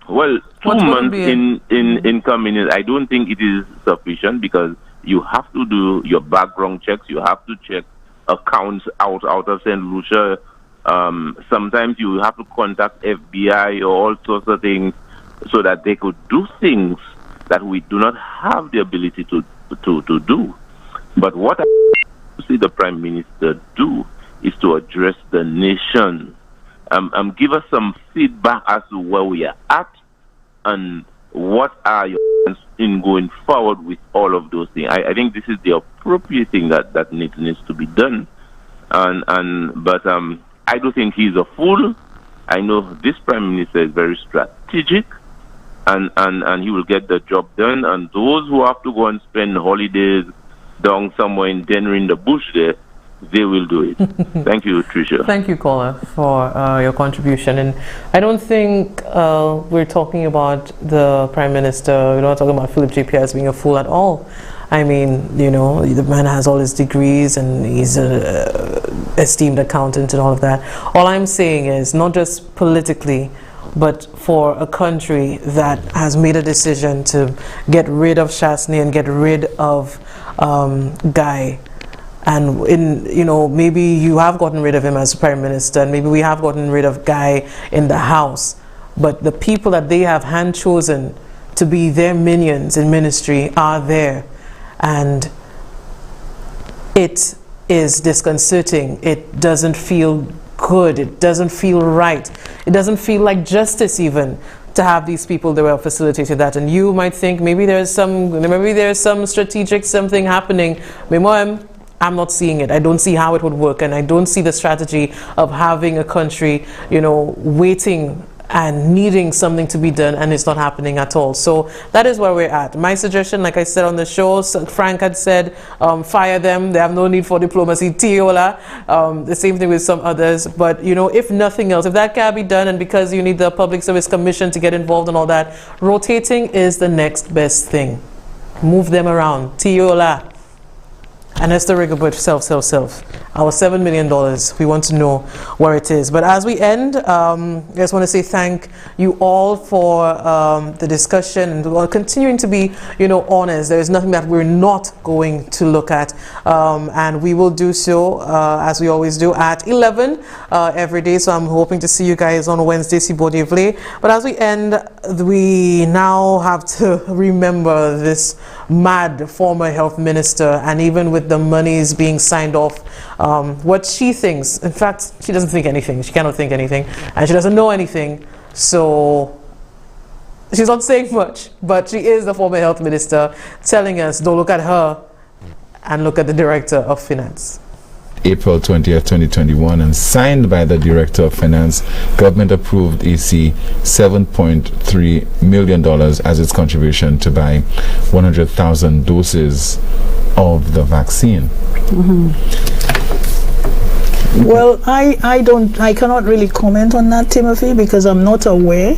Well, 2 months in coming in, I don't think it is sufficient, because you have to do your background checks. You have to check accounts out of St. Lucia. Sometimes you have to contact FBI or all sorts of things so that they could do things that we do not have the ability to do. But what I see the Prime Minister do is to address the nation. Give us some feedback as to where we are at and what are your plans in going forward with all of those things. I think this is the appropriate thing that needs to be done. But I do think he's a fool. I know this Prime Minister is very strategic, and he will get the job done. And those who have to go and spend holidays down somewhere in Denver in the bush there, they will do it. Thank you, Tresha. Thank you, caller, for your contribution. And I don't think we're talking about the Prime Minister, we're not talking about Philip J. Pierre as being a fool at all. I mean, you know, the man has all his degrees and he's an esteemed accountant and all of that. All I'm saying is, not just politically, but for a country that has made a decision to get rid of Chasney and get rid of Guy, and maybe you have gotten rid of him as Prime Minister, and maybe we have gotten rid of Guy in the House, but the people that they have hand chosen to be their minions in ministry are there, and it is disconcerting. It doesn't feel good. It doesn't feel right. It doesn't feel like justice even to have these people that were facilitated that. And you might think maybe there's some strategic something happening. I'm not seeing it. I don't see how it would work, and I don't see the strategy of having a country, waiting and needing something to be done, and it's not happening at all. So that is where we're at. My suggestion, like I said on the show, Frank had said, fire them. They have no need for diplomacy. Tiola, the same thing with some others. But, if nothing else, if that can be done, and because you need the Public Service Commission to get involved and all that, rotating is the next best thing. Move them around. Tiola. And Esther Rigobert, self. Our $7 million, we want to know where it is. But as we end, I just want to say thank you all for the discussion, and continuing to be, honest. There is nothing that we're not going to look at. And we will do so, as we always do, at 11 every day. So I'm hoping to see you guys on Wednesday, Sibodivle. But as we end, we now have to remember this mad former health minister, and even with the monies being signed off, what she thinks. In fact, she doesn't think anything. She cannot think anything, and she doesn't know anything. So she's not saying much, but she is the former health minister telling us, don't look at her and look at the director of finance. April 20th, 2021, and signed by the Director of Finance, government approved EC $7.3 million as its contribution to buy 100,000 doses of the vaccine. Well, I cannot really comment on that, Timothy, because I'm not aware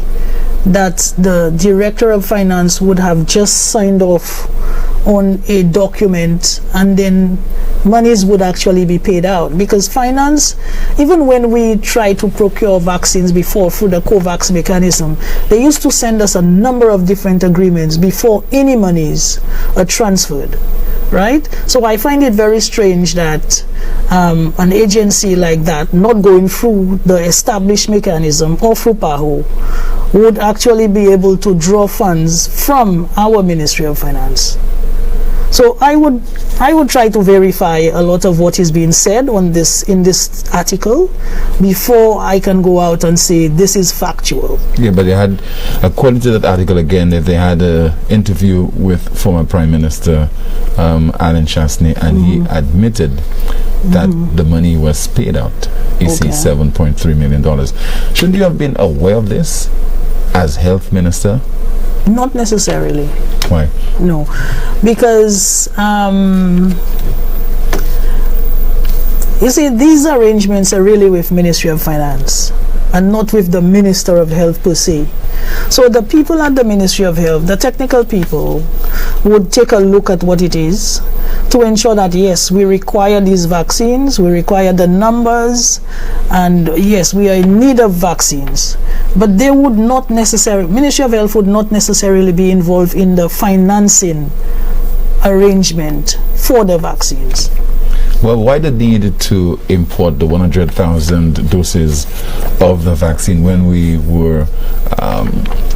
that the Director of Finance would have just signed off on a document and then monies would actually be paid out, because finance, even when we try to procure vaccines before through the COVAX mechanism, they used to send us a number of different agreements before any monies are transferred, right? So I find it very strange that an agency like that, not going through the established mechanism or through PAHO, would actually be able to draw funds from our Ministry of Finance. So I would try to verify a lot of what is being said on this in this article before I can go out and say this is factual. Yeah, but they had, according to that article again, that they had an interview with former Prime Minister Alan Chasney, and he admitted that the money was paid out. EC $7.3 million. Shouldn't you have been aware of this as health minister? Not necessarily. Why? No, because you see, these arrangements are really with Ministry of Finance and not with the Minister of Health per se. So the people at the Ministry of Health, the technical people, would take a look at what it is to ensure that yes, we require these vaccines, we require the numbers, and yes, we are in need of vaccines. But they would not necessarily, Ministry of Health would not necessarily be involved in the financing arrangement for the vaccines. Well, why the need to import the 100,000 doses of the vaccine when we were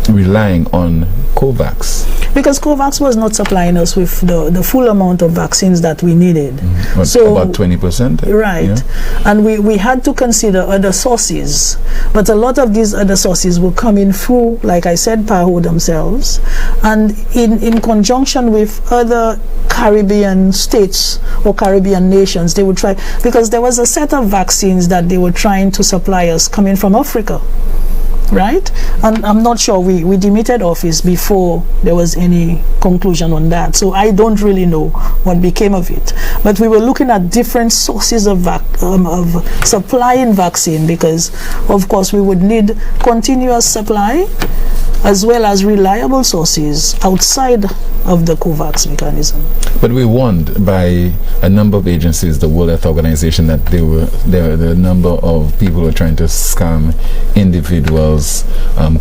relying on COVAX? Because COVAX was not supplying us with the full amount of vaccines that we needed. So about 20%? Right. Yeah. And we had to consider other sources. But a lot of these other sources will come in through, like I said, PAHO themselves. And in conjunction with other Caribbean states or Caribbean nations, they would try, because there was a set of vaccines that they were trying to supply us coming from Africa. Right? And I'm not sure we demitted office before there was any conclusion on that. So I don't really know what became of it. But we were looking at different sources of supplying vaccine, because of course we would need continuous supply as well as reliable sources outside of the COVAX mechanism. But we warned by a number of agencies, the World Health Organization, that the number of people who are trying to scam individuals,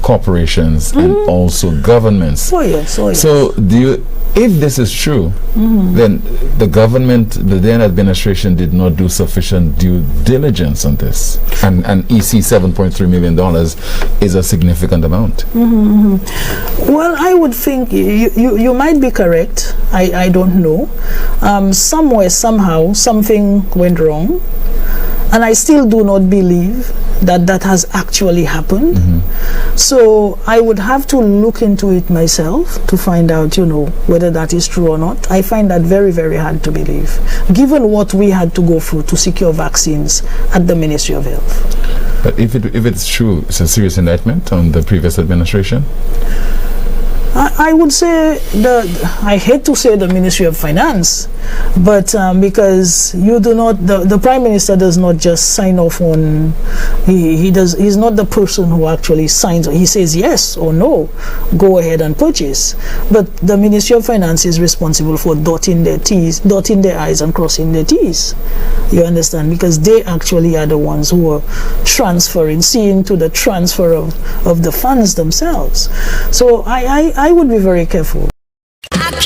corporations, and also governments. Oh yes, oh yes. So do you if this is true, then the government, the then administration, did not do sufficient due diligence on this. And EC $7.3 million is a significant amount. Well, I would think you might be correct. I don't know. Somewhere, somehow, something went wrong. And I still do not believe that has actually happened. So I would have to look into it myself to find out, whether that is true or not. I find that very, very hard to believe, given what we had to go through to secure vaccines at the Ministry of Health. But if it's true, it's a serious indictment on the previous administration? I would say I hate to say the Ministry of Finance, but because you do not, the Prime Minister does not just sign off on, he's not the person who actually signs, he says yes or no, go ahead and purchase. But the Ministry of Finance is responsible for dotting their I's and crossing their T's. You understand? Because they actually are the ones who are transferring, seeing to the transfer of the funds themselves. So I would be very careful. I can't